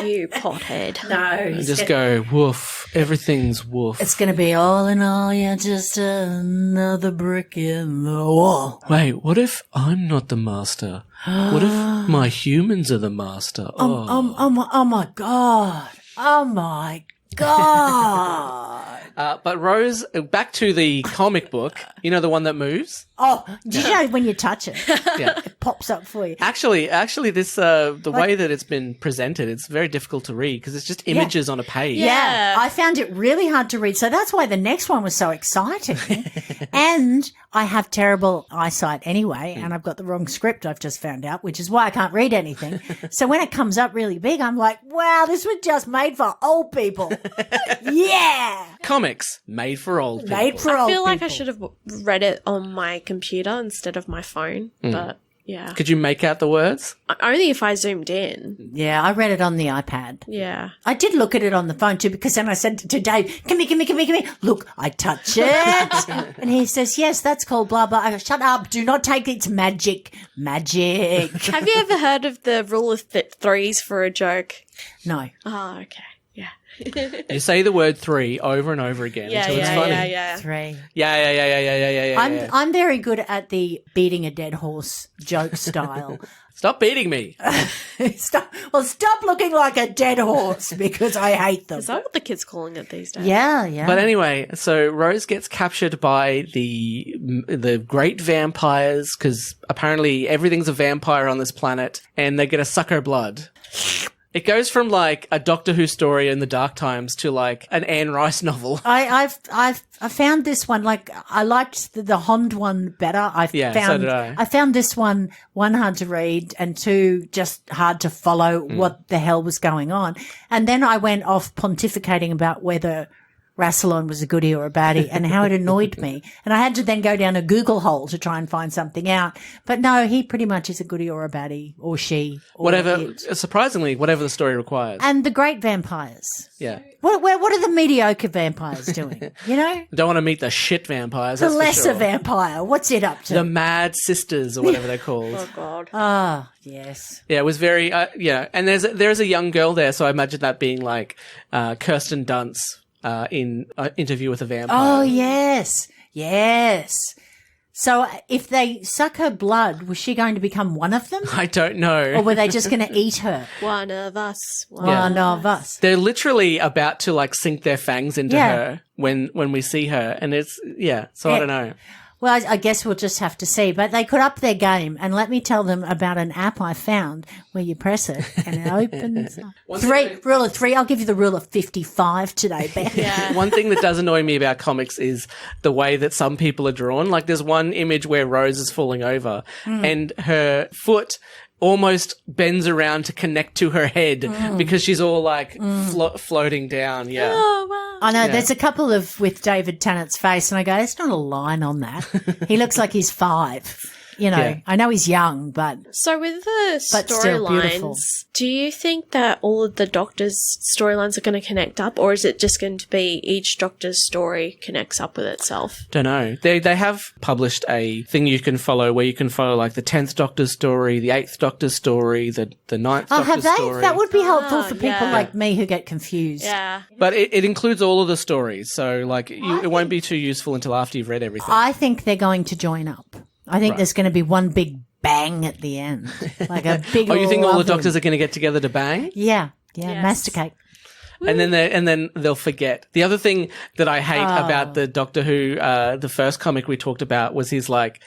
You pothead. No. And just go, woof. Everything's woof. It's going to be all in all, you're just another brick in the wall. Wait, what if I'm not the master? What if my humans are the master? Oh my God. Oh my God. But Rose, back to the comic book. You know, the one that moves? Oh, did you know when you touch it, Yeah. it pops up for you? Actually, this the way that it's been presented, it's very difficult to read because it's just images on a page. Yeah, I found it really hard to read. So that's why the next one was so exciting. And I have terrible eyesight anyway, and I've got the wrong script, I've just found out, which is why I can't read anything. So when it comes up really big, I'm like, wow, this was just made for old people. Yeah. Comics made for old people. Made for I old feel like I people. should have read it on my computer instead of my phone, but yeah. Could you make out the words? Only if I zoomed in. Yeah, I read it on the iPad. Yeah. I did look at it on the phone too, because then I said to Dave, come here. Look, I touch it. And he says, yes, that's called blah, blah. I go, shut up. Do not take it. It's magic. Magic. Have you ever heard of the rule of threes for a joke? No. Oh, okay. Yeah. You say the word 3 over and over again until it's funny. Yeah. 3. Yeah. I'm very good at the beating a dead horse joke style. Stop beating me. Stop looking like a dead horse because I hate them. Is that what the kids calling it these days? Yeah. But anyway, so Rose gets captured by the great vampires because apparently everything's a vampire on this planet, and they get to suck her blood. It goes from like a Doctor Who story in the dark times to like an Anne Rice novel. I found this one, like, I liked the Hond one better. So did I. I found this one hard to read and 2 just hard to follow what the hell was going on. And then I went off pontificating about whether Rassilon was a goodie or a baddie and how it annoyed me. And I had to then go down a Google hole to try and find something out. But no, he pretty much is a goodie or a baddie, or she, or it. Surprisingly, whatever the story requires. And the great vampires. Yeah. What are the mediocre vampires doing? You know? Don't want to meet the shit vampires. The that's for lesser sure. vampire. What's it up to? The Mad Sisters or whatever they're called. Oh, God. Ah, yes. Yeah, it was very, and there's a young girl there, so I imagine that being like Kirsten Dunst in Interview with a Vampire. Oh, yes. So if they suck her blood, was she going to become one of them? I don't know. Or were they just going to eat her? One of us. One of us. They're literally about to like sink their fangs into Yeah. her when we see her, and it's so I don't know. Well, I guess we'll just have to see. But they could up their game, and let me tell them about an app I found where you press it and it opens up. Rule of 3. I'll give you the rule of 55 today, Ben. Yeah. One thing that does annoy me about comics is the way that some people are drawn. Like there's one image where Rose is falling over and her foot almost bends around to connect to her head because she's all like floating down. Yeah. Oh, wow. I know Yeah. there's a couple of with David Tennant's face, and I go, there's not a line on that. He looks like he's 5. You know, Yeah. I know he's young, but So with the But still beautiful. storylines, do you think that all of the Doctors' storylines are going to connect up, or is it just going to be each Doctor's story connects up with itself? Don't know. They have published a thing you can follow where you can follow like the 10th Doctor's story, the 8th Doctor's story, the 9th have Doctor's they? story. That would be helpful for people yeah. like me who get confused. Yeah. But it includes all of the stories, so like it won't be too useful until after you've read everything. I think they're going to join up. I think there's going to be one big bang at the end, like a big. Oh, you think all the lovely- Doctors are going to get together to bang? Yeah, Yes. masticate. And then they'll forget. The other thing that I hate about the Doctor Who, the first comic we talked about was he's like,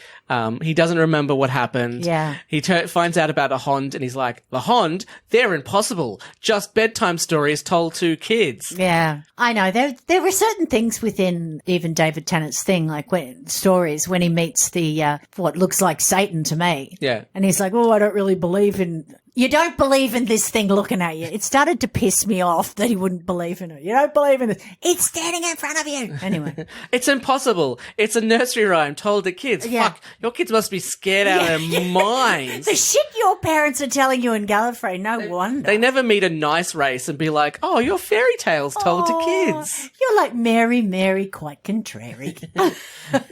he doesn't remember what happened. Yeah. He finds out about a Hond and he's like, the Hond? They're impossible. Just bedtime stories told to kids. Yeah, I know. There were certain things within even David Tennant's thing, like stories when he meets the what looks like Satan to me. Yeah. And he's like, oh, I don't really believe in. You don't believe in this thing looking at you. It started to piss me off that he wouldn't believe in it. You don't believe in it. It's standing in front of you. Anyway. It's impossible. It's a nursery rhyme told to kids. Yeah. Fuck, your kids must be scared out of their minds. The shit your parents are telling you in Gallifrey, no wonder. They never meet a nice race and be like, oh, your fairy tales told to kids. You're like Mary, quite contrary.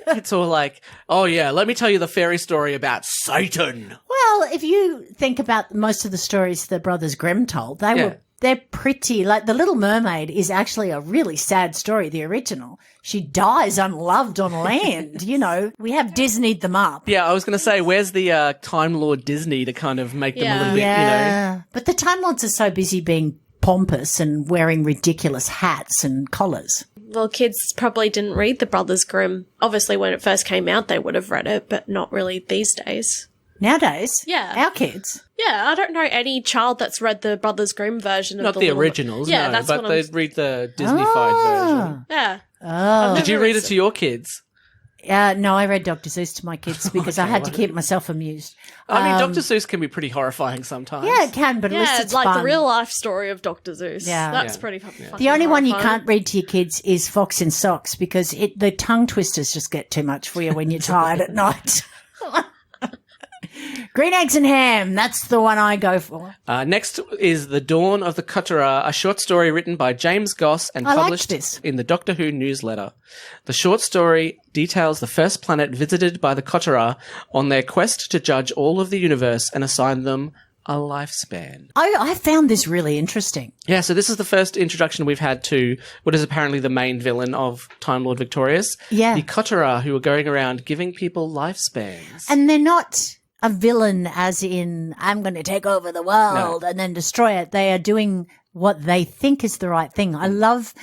It's all like, oh yeah, let me tell you the fairy story about Satan. Well, if you think about most of the stories the Brothers Grimm told, they're pretty, like The Little Mermaid is actually a really sad story, the original. She dies unloved on land, you know. We have Disneyed them up. Yeah, I was going to say, where's the Time Lord Disney to kind of make them a little bit, Yeah. But the Time Lords are so busy being pompous and wearing ridiculous hats and collars. Well, kids probably didn't read the Brothers Grimm. Obviously, when it first came out, they would have read it, but not really these days. Nowadays, Yeah. our kids. Yeah, I don't know any child that's read the Brothers Grimm version of Not the Little originals, Yeah, no, that's but what they'd read the Disney-fied version. Yeah. Oh. Did you read it to your kids? No, I read Dr. Seuss to my kids because I had to keep myself amused. I mean, Dr. Seuss can be pretty horrifying sometimes. Yeah, it can, but at least Yeah, it's like fun. the real life story of Dr. Zeus. Yeah. That's Yeah. pretty fucking The only one you horrifying. can't read to your kids is Fox in Socks because the tongue twisters just get too much for you when you're tired at night. Green Eggs and Ham, that's the one I go for. Next is The Dawn of the Kotara, a short story written by James Goss and I liked published this. in the Doctor Who newsletter. The short story details the first planet visited by the Kotara on their quest to judge all of the universe and assign them a lifespan. I found this really interesting. Yeah, so this is the first introduction we've had to what is apparently the main villain of Time Lord Victorious. Yeah. The Kotara, who are going around giving people lifespans. And they're not a villain as in, I'm going to take over the world and then destroy it. They are doing what they think is the right thing. I love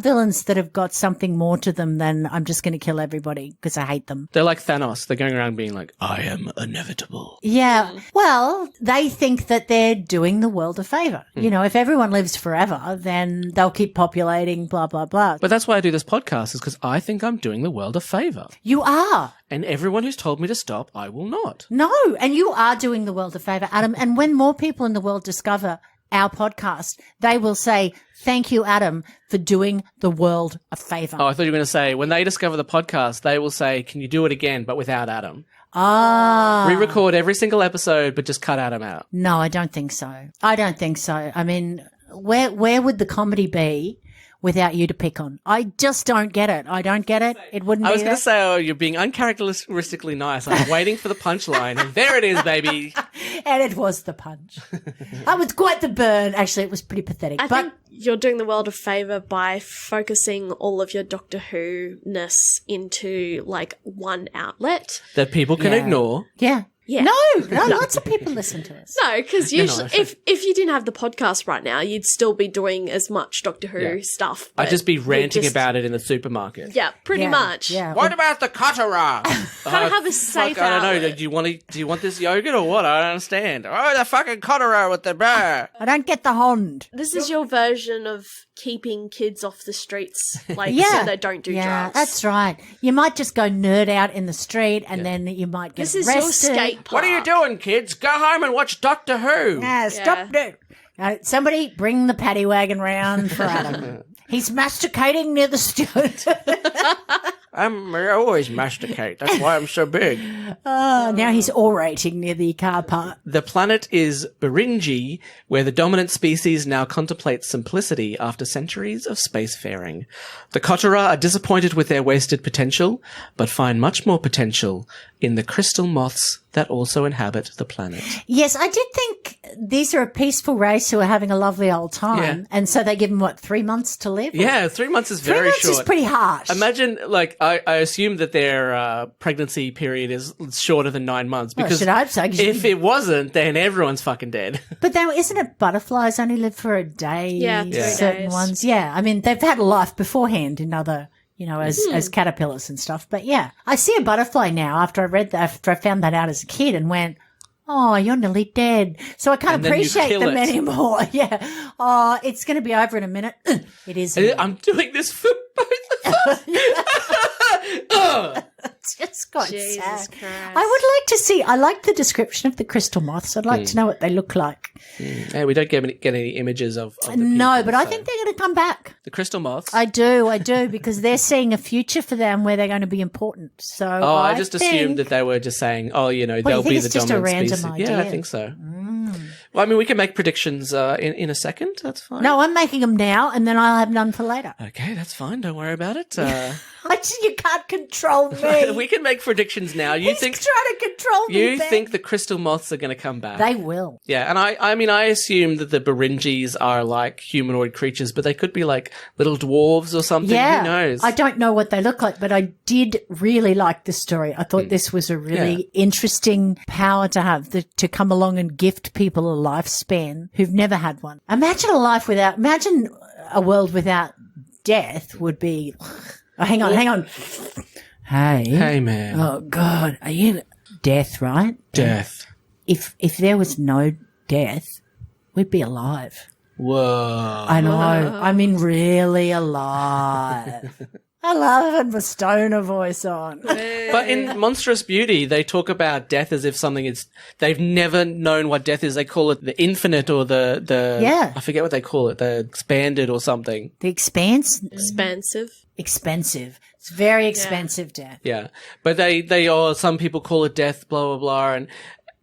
villains that have got something more to them than I'm just going to kill everybody because I hate them. They're like Thanos. They're going around being like, I am inevitable. Yeah. Well, they think that they're doing the world a favor. You know, if everyone lives forever, then they'll keep populating, blah, blah, blah. But that's why I do this podcast, is because I think I'm doing the world a favor. You are. And everyone who's told me to stop, I will not. No, and you are doing the world a favor, Adam. And when more people in the world discover our podcast, they will say, thank you, Adam, for doing the world a favor. Oh, I thought you were going to say, when they discover the podcast, they will say, can you do it again, but without Adam? Ah. Re-record every single episode, but just cut Adam out. No, I don't think so. I don't think so. I mean, where would the comedy be without you to pick on? I just don't get it. I don't get it. It wouldn't I be was going there. to say, oh, you're being uncharacteristically nice. I'm waiting for the punchline, and there it is, baby. And it was the punch. That was quite the burn. Actually, it was pretty pathetic. I but think you're doing the world a favour by focusing all of your Doctor Who-ness into, like, one outlet. That people can Yeah. ignore. yeah. Yeah. No, lots of people listen to us. No, because usually, if you didn't have the podcast right now, you'd still be doing as much Doctor Who stuff. I'd but just be you'd ranting just- about it in the supermarket. Yeah, pretty Yeah, much. Yeah. What about the Kotara? Kind of have a safe Fuck, I don't know. outlet. Do you want this yogurt or what? I don't understand. Oh, the fucking Kotara with the bear. I don't get the Hond. This is your version of keeping kids off the streets, like, Yeah. so they don't do Yeah, drugs. that's right. You might just go nerd out in the street and then you might get This is arrested. your skate park. What are you doing, kids? Go home and watch Doctor Who. Stop it. Somebody bring the paddy wagon round for Adam. He's masticating near the I always masticate. That's why I'm so big. now he's orating near the car park. The planet is Beringi, where the dominant species now contemplates simplicity after centuries of spacefaring. The Kotara are disappointed with their wasted potential, but find much more potential in the crystal moths that also inhabit the planet. Yes, I did think these are a peaceful race who are having a lovely old time. Yeah. And so they give them, 3 months to live? Yeah, 3 months is 3 very months short. is pretty harsh. Imagine, I assume that their pregnancy period is shorter than 9 months. Because should I hope so, 'cause if it wasn't, then everyone's fucking dead. But then, isn't it butterflies only live for a day? Yeah, 3 certain days. ones. Yeah, I mean, they've had a life beforehand in other, as caterpillars and stuff. But yeah, I see a butterfly now after I found that out as a kid and went, oh, you're nearly dead. So I can't And then you appreciate kill them it. anymore. Yeah. Oh, it's going to be over in a minute. It is. I'm doing this for both of us. It's just got Jesus sad. Christ. I would like to see. I like the description of the crystal moths. I'd like to know what they look like. Yeah, we don't get any images of the No, people, but I so- think they're going to come back. the crystal moths. I do, because they're seeing a future for them where they're going to be important. So I just think- assumed that they were just saying, they'll you be think the it's just a dominant random species. Yeah, idea? I think so. Well, I mean, we can make predictions in a second. That's fine. No, I'm making them now, and then I'll have none for later. Okay, that's fine. Don't worry about it. You can't control me. We can make predictions now. You He's think trying to control me. you Ben. think the crystal moths are going to come back? They will? Yeah, and I mean, I assume that the Beringis are like humanoid creatures, but they could be like little dwarves or something. Yeah. Who knows? I don't know what they look like, but I did really like the story. I thought this was a really interesting power to have, to come along and gift people a lifespan who've never had one. Imagine a world without death would be, oh, hang on. Hey, man. Oh God, are you death, right? Death. If there was no death, we'd be alive. Whoa. I know. I mean, really alive. I love having my stoner voice on. But in Monstrous Beauty, they talk about death as if something is. They've never known what death is. They call it the infinite or the. Yeah. I forget what they call it. The expanded or something. The expanse? Expensive. Expensive. It's very expensive, Dad. Yeah, but they or some people call it death. Blah blah blah.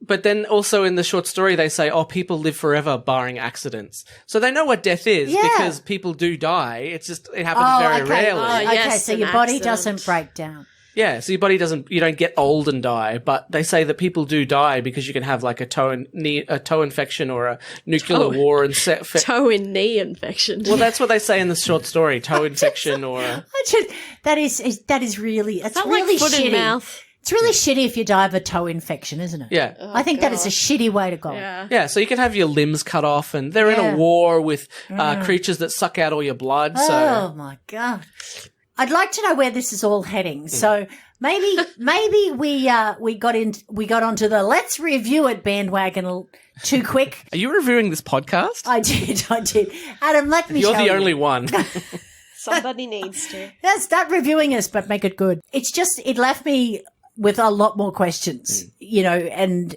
But then also in the short story, they say, people live forever barring accidents. So they know what death is because people do die. It's just, it happens very rarely. Oh, Okay, yes, so an your body accident. doesn't break down. Yeah, so your body you don't get old and die, but they say that people do die because you can have like a toe infection or a nuclear war and Toe in knee infection. well, that's what they say in the short story, toe infection or That is really, it's Not really like foot shitty. in mouth. It's really shitty if you die of a toe infection, isn't it? yeah. I think that is a shitty way to go. Yeah. Yeah, so you can have your limbs cut off and they're in a war with creatures that suck out all your blood, so Oh my God. I'd like to know where this is all heading. So maybe we got onto the let's review it bandwagon too quick. Are you reviewing this podcast? I did. Adam, let me You're show the you. only one. Somebody needs to. Yeah, start reviewing us, but make it good. It's just, it left me with a lot more questions, and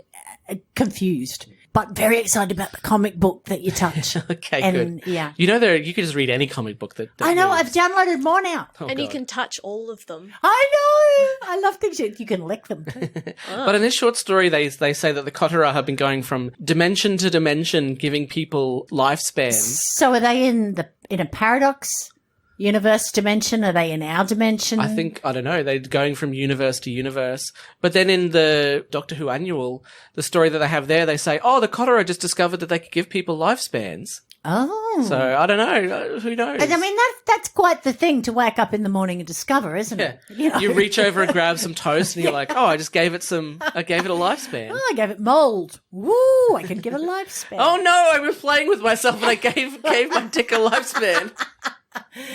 confused, but very excited about the comic book that you touch. Okay, And, good. yeah. You could just read any comic book that I know, moves. I've downloaded more now. Oh, And you God. can touch all of them. I know. I love things you can lick them too. But in this short story, they say that the Kotara have been going from dimension to dimension, giving people lifespans. So are they in a paradox universe dimension? Are they in our dimension? I don't know, they're going from universe to universe. But then in the Doctor Who annual, the story that they have there, they say, the Kotara just discovered that they could give people lifespans. Oh. So I don't know. Who knows? I mean, that's quite the thing to wake up in the morning and discover, isn't Yeah. it? You reach over and grab some toast and you're like, I gave it a lifespan. I gave it mold. Woo, I can give it a lifespan. Oh no, I was playing with myself and I gave my dick a lifespan.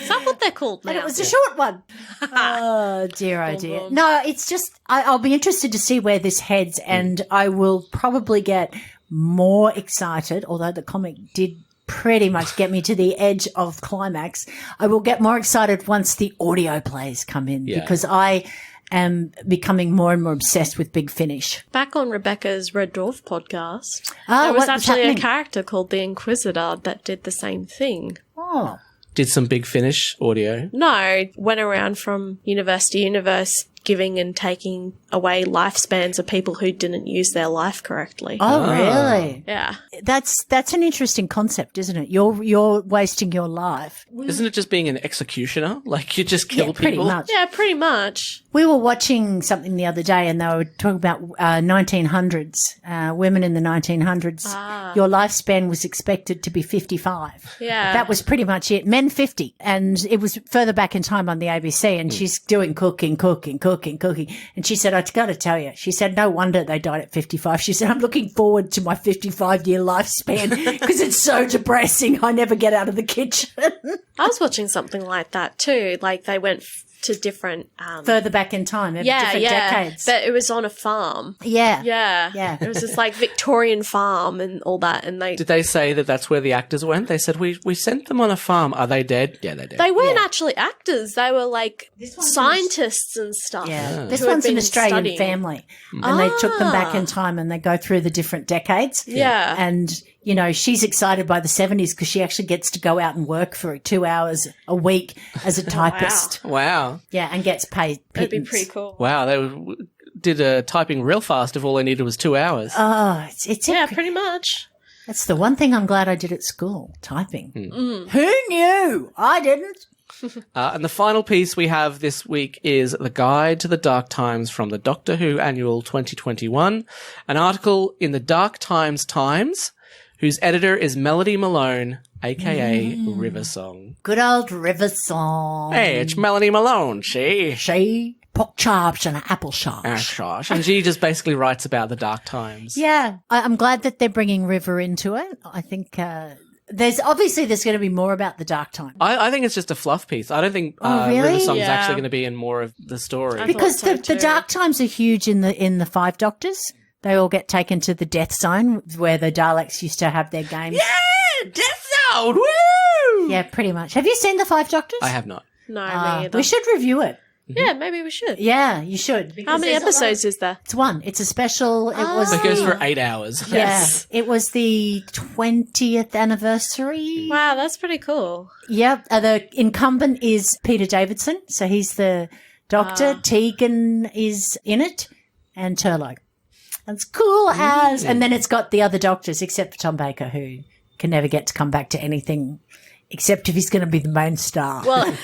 Is that what they're called now? And it was a short one. Oh, dear, oh, dear. No, it's just, I'll be interested to see where this heads, and I will probably get more excited, although the comic did pretty much get me to the edge of climax. I will get more excited once the audio plays come in, because I am becoming more and more obsessed with Big Finish. Back on Rebecca's Red Dwarf podcast, Oh, there was what's actually happening? a character called the Inquisitor that did the same thing. Oh, did some Big Finish audio. No, went around from universe to universe giving and taking away lifespans of people who didn't use their life correctly. Oh, really? Yeah. That's an interesting concept, isn't it? You're wasting your life. Isn't it just being an executioner? Like, you just kill pretty people? much. Yeah, pretty much. We were watching something the other day and they were talking about 1900s, women in the 1900s. Your lifespan was expected to be 55. Yeah. That was pretty much it. Men 50. And it was further back in time on the ABC and she's doing cooking. And she said, I got to tell you, she said, no wonder they died at 55. She said, I'm looking forward to my 55-year lifespan because it's so depressing. I never get out of the kitchen. I was watching something like that too. Like they went to different Further back in time, different decades. But it was on a farm. Yeah. Yeah. It was this like Victorian farm and all that. And Did they say that that's where the actors went? They said, we sent them on a farm. Are they dead? Yeah, they're dead. they weren't actually actors. They were like scientists and stuff. Yeah. This who had one's an been Australian studying. family. And they took them back in time and they go through the different decades. Yeah. And, you know, she's excited by the 70s because she actually gets to go out and work for 2 hours a week as a typist. Wow. Yeah, and gets paid That'd be pittance. pretty cool. Wow, they did typing real fast if all they needed was 2 hours. Oh, Yeah, pretty much. that's the one thing I'm glad I did at school, typing. Who knew? I didn't. And the final piece we have this week is The Guide to the Dark Times from the Doctor Who Annual 2021, an article in the Dark Times Times, whose editor is Melody Malone, a.k.a. River Song. Good old River Song. Hey, it's Melody Malone, She, pork chops and apple shots. And she just basically writes about the Dark Times. Yeah, I'm glad that they're bringing River into it. I think there's going to be more about the dark time. I think it's just a fluff piece. I don't think really? River Song's Yeah. actually going to be in more of the story. Because thought so the too. dark times are huge in the Five Doctors. They all get taken to the death zone where the Daleks used to have their games. Yeah, Death Zone, woo! Yeah, pretty much. Have you seen the Five Doctors? I have not. No, me either. We should review it. Yeah, maybe we should. Yeah, you should. How many episodes is there? It's one. It's a special. It was. It goes for 8 hours. Yes. Yeah, it was the 20th anniversary. Wow, that's pretty cool. Yep. The incumbent is Peter Davidson, so he's the Doctor. Tegan is in it, and Turlough. It's cool as. And then it's got the other Doctors, except for Tom Baker, who can never get to come back to anything, except if he's going to be the main star. Well,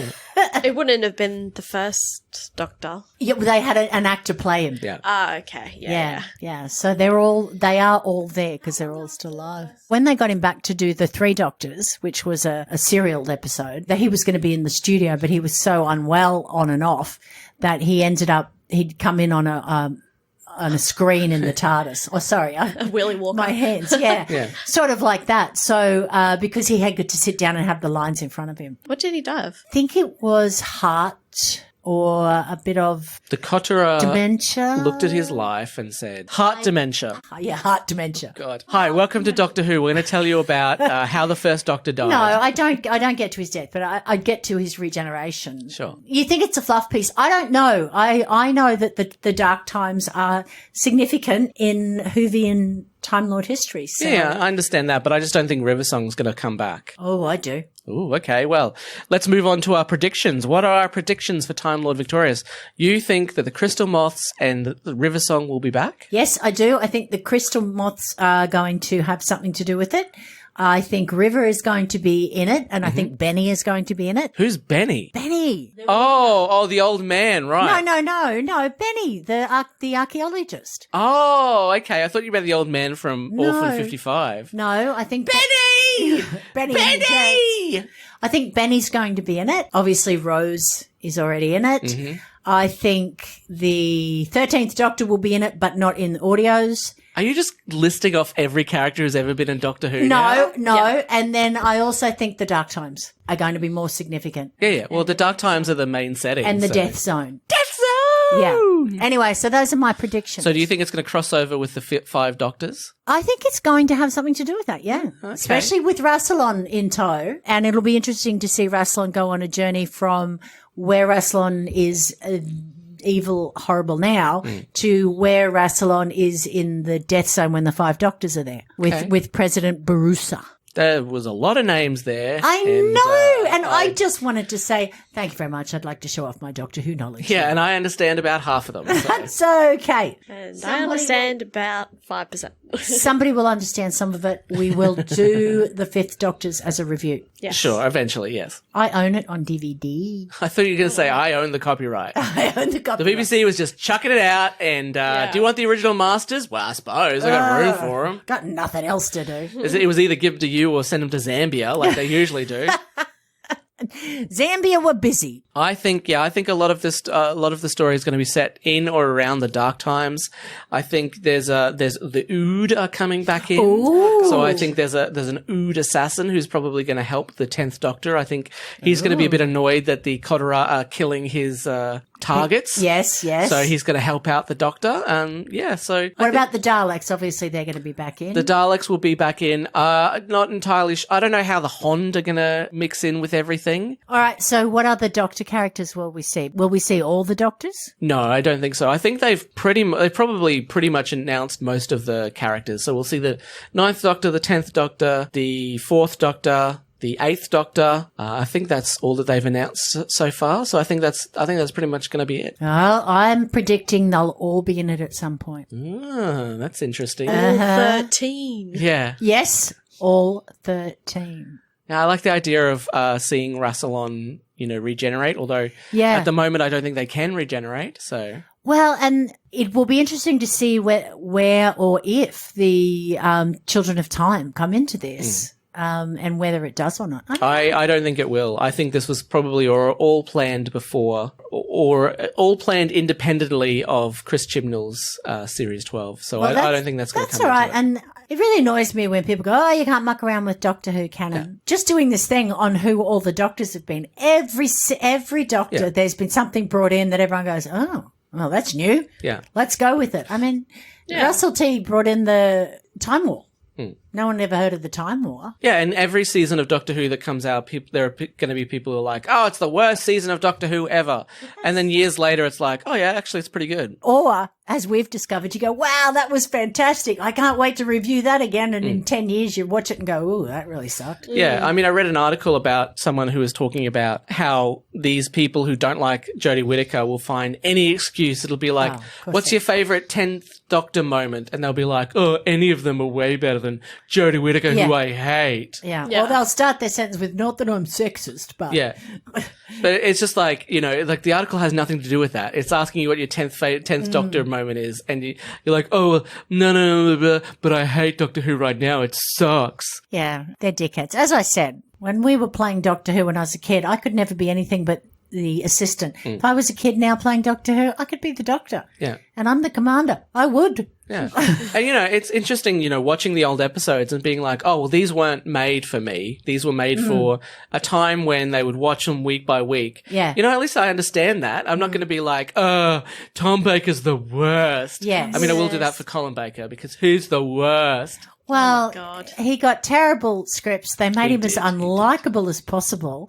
it wouldn't have been the first Doctor. Yeah, well, they had an actor play him. Yeah. Ah, okay. Yeah. So they are all there because they're all still alive. When they got him back to do the Three Doctors, which was a serial episode, that he was going to be in the studio, but he was so unwell on and off that he'd come in on a screen in the TARDIS. Oh, sorry. Willy Walker. My hands. Yeah. Sort of like that. So, because he had got to sit down and have the lines in front of him. What did he have? I think it was heart or a bit of The Cotterer dementia. looked at his life and said, heart dementia. Yeah, heart dementia. God. Hi, welcome to Doctor Who. We're going to tell you about how the first Doctor died. No, I don't get to his death, but I get to his regeneration. Sure. You think it's a fluff piece? I don't know. I know that the dark times are significant in Whovian Time Lord history. So. Yeah, I understand that, but I just don't think River Song's going to come back. Oh, I do. Ooh, okay. Well, let's move on to our predictions. What are our predictions for Time Lord Victorious? You think that the Crystal Moths and the River Song will be back? Yes, I do. I think the crystal moths are going to have something to do with it. I think River is going to be in it, and I think Benny is going to be in it. Who's Benny? Benny. Oh, the old man, right. No. Benny, the archaeologist. Oh, okay. I thought you meant the old man from No. Orphan 55. No, I think Benny! Benny. Benny! I think Benny's going to be in it. Obviously, Rose is already in it. I think the 13th Doctor will be in it, but not in audios. Are you just listing off every character who's ever been in Doctor Who now? No. And then I also think the Dark Times are going to be more significant. Yeah. Well, the Dark Times are the main setting. And the so- Death Zone. Death Zone! Yeah. Anyway, so those are my predictions. So do you think it's going to cross over with the Five Doctors? I think it's going to have something to do with that, yeah. Especially with Rassilon in tow. And it'll be interesting to see Rassilon go on a journey from where Rassilon is evil, horrible now to where Rassilon is in the Death Zone when the Five Doctors are there with President Barusa. There was a lot of names there. I know. And I just wanted to say, thank you very much. I'd like to show off my Doctor Who knowledge. Yeah, and I understand about half of them. So. That's okay. And I understand about 5%. Somebody will understand some of it. We will do the Fifth Doctors as a review. Yes. Sure, eventually, yes. I own it on DVD. I thought you were going to say I own the copyright. I own the The copyright. BBC was just chucking it out and do you want the original masters? Well, I suppose. I got room for them. Got nothing else to do. It was either give them to you or send them to Zambia like they usually do. Zambia were busy. I think a lot of the story is going to be set in or around the dark times. I think there's the Ood are coming back in. Ooh. So I think there's an Ood assassin who's probably going to help the 10th Doctor. I think he's going to be a bit annoyed that the Kodara are killing his targets. Yes, yes. So he's going to help out the Doctor. So What about the Daleks? Obviously, they're going to be back in. the Daleks will be back in. Not entirely. I don't know how the Hond are going to mix in with everything. All right. So, what other Doctor characters will we see? Will we see all the Doctors? No, I don't think so. I think they've probably pretty much announced most of the characters. So we'll see the 9th Doctor, the 10th Doctor, the 4th Doctor, the 8th Doctor. I think that's all that they've announced so far. So I think that's pretty much going to be it. Well, I'm predicting they'll all be in it at some point. That's interesting. All 13. Yeah. Yes, all 13. Now, I like the idea of seeing Rassilon, regenerate. Although Yeah. at the moment I don't think they can regenerate. So Well, and it will be interesting to see where or if the Children of Time come into this. And whether it does or not. I don't think it will. I think this was probably all planned before, or all planned independently of Chris Chibnall's Series 12. So I don't think that's going to That's come all right. into it. And it really annoys me when people go, oh, you can't muck around with Doctor Who canon. Yeah. Just doing this thing on who all the Doctors have been. Every Doctor, there's been something brought in that everyone goes, oh, well, that's new. Yeah. Let's go with it. I mean, Russell T brought in the Time War. No one ever heard of the Time War. Yeah, and every season of Doctor Who that comes out, there are going to be people who are like, oh, it's the worst season of Doctor Who ever. And then years later, it's like, oh, yeah, actually, it's pretty good. Or, as we've discovered, you go, wow, that was fantastic. I can't wait to review that again. And in 10 years, you watch it and go, ooh, that really sucked. Yeah, I mean, I read an article about someone who was talking about how these people who don't like Jodie Whittaker will find any excuse. It'll be like, what's your favourite 10th Doctor moment? And they'll be like, oh, any of them are way better than Jodie Whittaker, who I hate. Yeah. Well, they'll start their sentence with, not that I'm sexist, but... Yeah. But it's just like, like the article has nothing to do with that. It's asking you what your 10th Doctor moment is. And you're like, oh, well, no, but I hate Doctor Who right now. It sucks. Yeah, they're dickheads. As I said, when we were playing Doctor Who when I was a kid, I could never be anything but the assistant. If I was a kid now playing Doctor Who, I could be the Doctor. Yeah. And I'm the commander. I would. Yeah. And, it's interesting, watching the old episodes and being like, oh, well, these weren't made for me. These were made for a time when they would watch them week by week. Yeah. At least I understand that. I'm not going to be like, Tom Baker's the worst. Yes. I mean, I will do that for Colin Baker because he's the worst. Well, he got terrible scripts. They made him as unlikable as possible.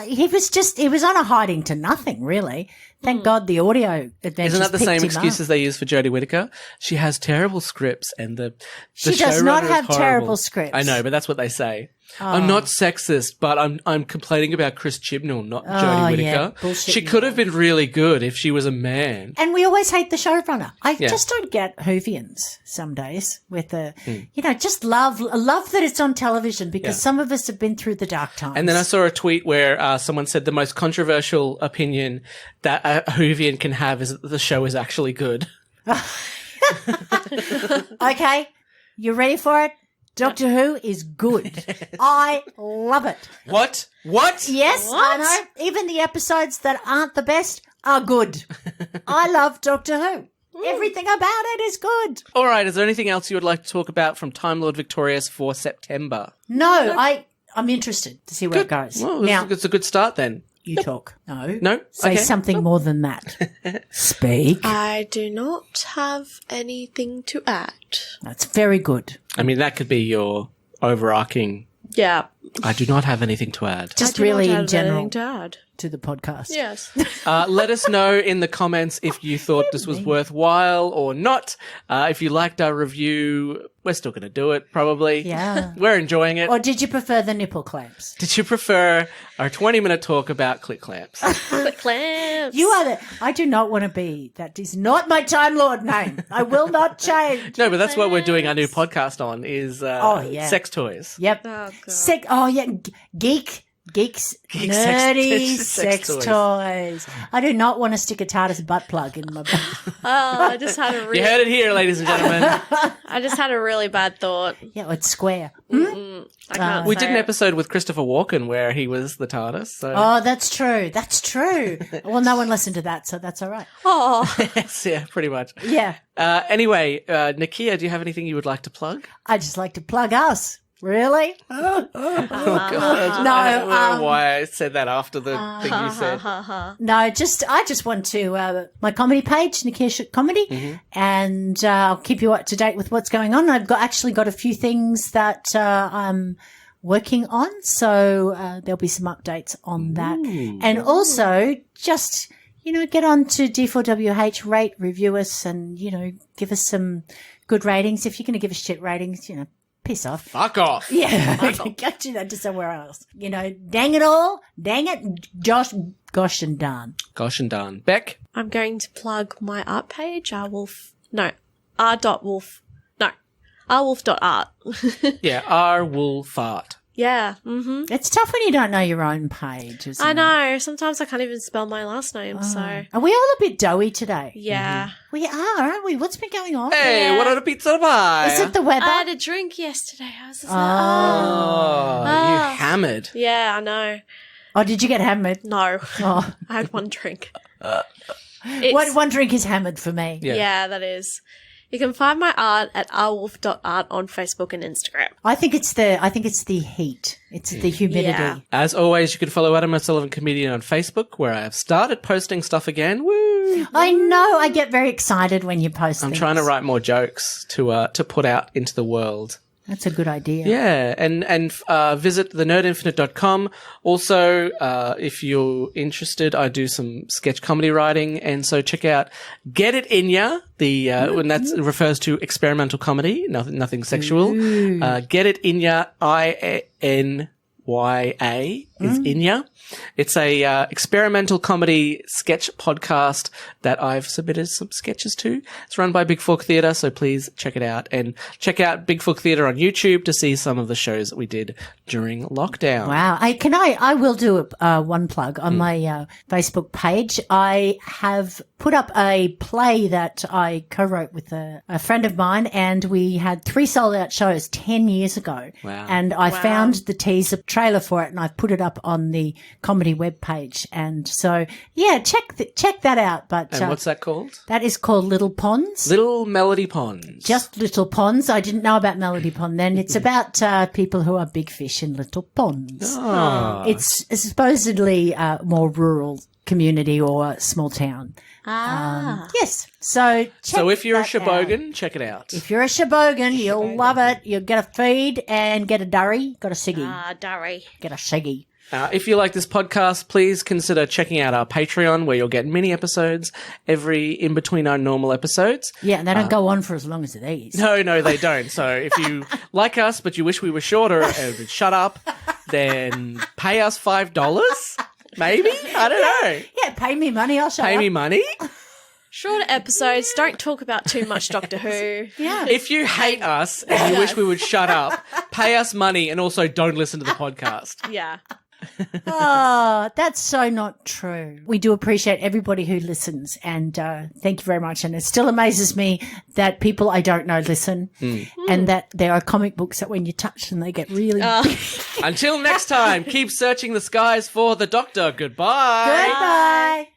He was on a hiding to nothing, really. Thank God the audio adventures. Isn't that the picked same him excuses up. they use for Jodie Whittaker? She has terrible scripts and the She does showrunner not is have horrible. terrible scripts. I know, but that's what they say. I'm not sexist, but I'm complaining about Chris Chibnall, not Jodie Whittaker. Yeah. Bullshit She could have been really good if she was a man. And we always hate the showrunner. I just don't get Whovians some days with the, just love that it's on television because some of us have been through the dark times. And then I saw a tweet where someone said the most controversial opinion that a Whovian can have is that the show is actually good. Okay, you ready for it? Doctor Who is good. I love it. What? Yes, What? I know. Even the episodes that aren't the best are good. I love Doctor Who. Everything about it is good. All right, is there anything else you would like to talk about from Time Lord Victorious for September? No, I'm interested to see where it goes. Well, now, it's a good start then. you talk. No. No? Say Okay. something more than that. Speak. I do not have anything to add. That's very good. I mean, that could be your overarching... Yeah. I do not have anything to add. Just I do really not in have general anything to add. to the podcast. Yes. Let us know in the comments if you thought this was worthwhile or not. If you liked our review, we're still going to do it, probably. Yeah. We're enjoying it. Or did you prefer the nipple clamps? Did you prefer our 20-minute talk about clit clamps? Click clamps. You are I do not want to be. That is not my Time Lord name. I will not change. No, but that's what we're doing our new podcast on is sex toys. Yep. Oh, God. Geeks, Geek nerdy sex sex toys. toys. I do not want to stick a TARDIS butt plug in my butt. Oh, I just had a really, You heard it here, ladies and gentlemen. I just had a really bad thought. Yeah, it's square. I can't We say did an it. episode with Christopher Walken where he was the TARDIS. So Oh, that's true. That's true. Well, no one listened to that, so that's all right. Oh, yes, yeah, pretty much. Yeah. Anyway, Nicchia, do you have anything you would like to plug? I just like to plug us. Really? Oh, God. No, I don't know why I said that after the thing you said. No, I just want to my comedy page, Nicchia Comedy, and I'll keep you up to date with what's going on. I've actually got a few things that I'm working on, so there'll be some updates on that, and also just get on to D4WH, rate, review us, and give us some good ratings. If you're going to give us shit ratings, piss off. Fuck off. Yeah, go do that to somewhere else. Dang it all. Dang it. Gosh and darn. Gosh and darn. Beck? I'm going to plug my art page, rwolf.art. Yeah, R-Wolf-Art. Yeah. It's tough when you don't know your own page, isn't I it? know. Sometimes I can't even spell my last name, so Are we all a bit doughy today? yeah. We are, aren't we? What's been going on? Hey, Yeah. what on a pizza pie? Is it the weather? I had a drink yesterday. I was just Oh, you hammered. yeah, I know. Oh, did you get hammered? No, Oh, I had one drink. It's- one drink is hammered for me. Yeah. yeah, that is. You can find my art at rwolf.art on Facebook and Instagram. I think it's the heat. It's the humidity. Yeah. As always, you can follow Adam O'Sullivan Comedian on Facebook, where I have started posting stuff again. Woo! I know. I get very excited when you post I'm things. trying to write more jokes to put out into the world. That's a good idea. Yeah, and visit thenerdinfinite.com. Also, if you're interested, I do some sketch comedy writing, and so check out Get It In Ya, when that refers to experimental comedy, nothing sexual. Get It In Ya, INYA is In Ya. It's a experimental comedy sketch podcast that I've submitted some sketches to. It's run by Big Fork Theatre, so please check it out. And check out Big Fork Theatre on YouTube to see some of the shows that we did during lockdown. Wow. I will do one plug on my Facebook page. I have put up a play that I co-wrote with a friend of mine, and we had 3 sold-out shows 10 years ago. Wow. And I found the teaser trailer for it, and I've put it up on the comedy webpage. And so, yeah, check that out. But And what's that called? that is called Little Ponds. Little Melody Ponds. Just Little Ponds. I didn't know about Melody Pond then. It's about people who are big fish in little ponds. Ah. It's supposedly a more rural community or small town. Yes. So So if you're a check that Shebogan, out. check it out. If you're a Shebogan, you'll love it. You'll get a feed and get a durry. Got a ciggy. Durry. Get a shiggy. If you like this podcast, please consider checking out our Patreon, where you'll get mini episodes in between our normal episodes. Yeah, and they don't go on for as long as these. No, they don't. So if you like us, but you wish we were shorter and would shut up, then pay us $5, maybe? I don't know. Yeah, pay me money. I'll shut Pay up. me money. Shorter episodes. Don't talk about too much Doctor Who. Yeah. If you hate us and you wish we would shut up, pay us money and also don't listen to the podcast. Yeah. Oh, that's so not true. We do appreciate everybody who listens, and thank you very much. And it still amazes me that people I don't know listen, and that there are comic books that when you touch them, they get really big. Until next time, keep searching the skies for the Doctor. Goodbye. Goodbye.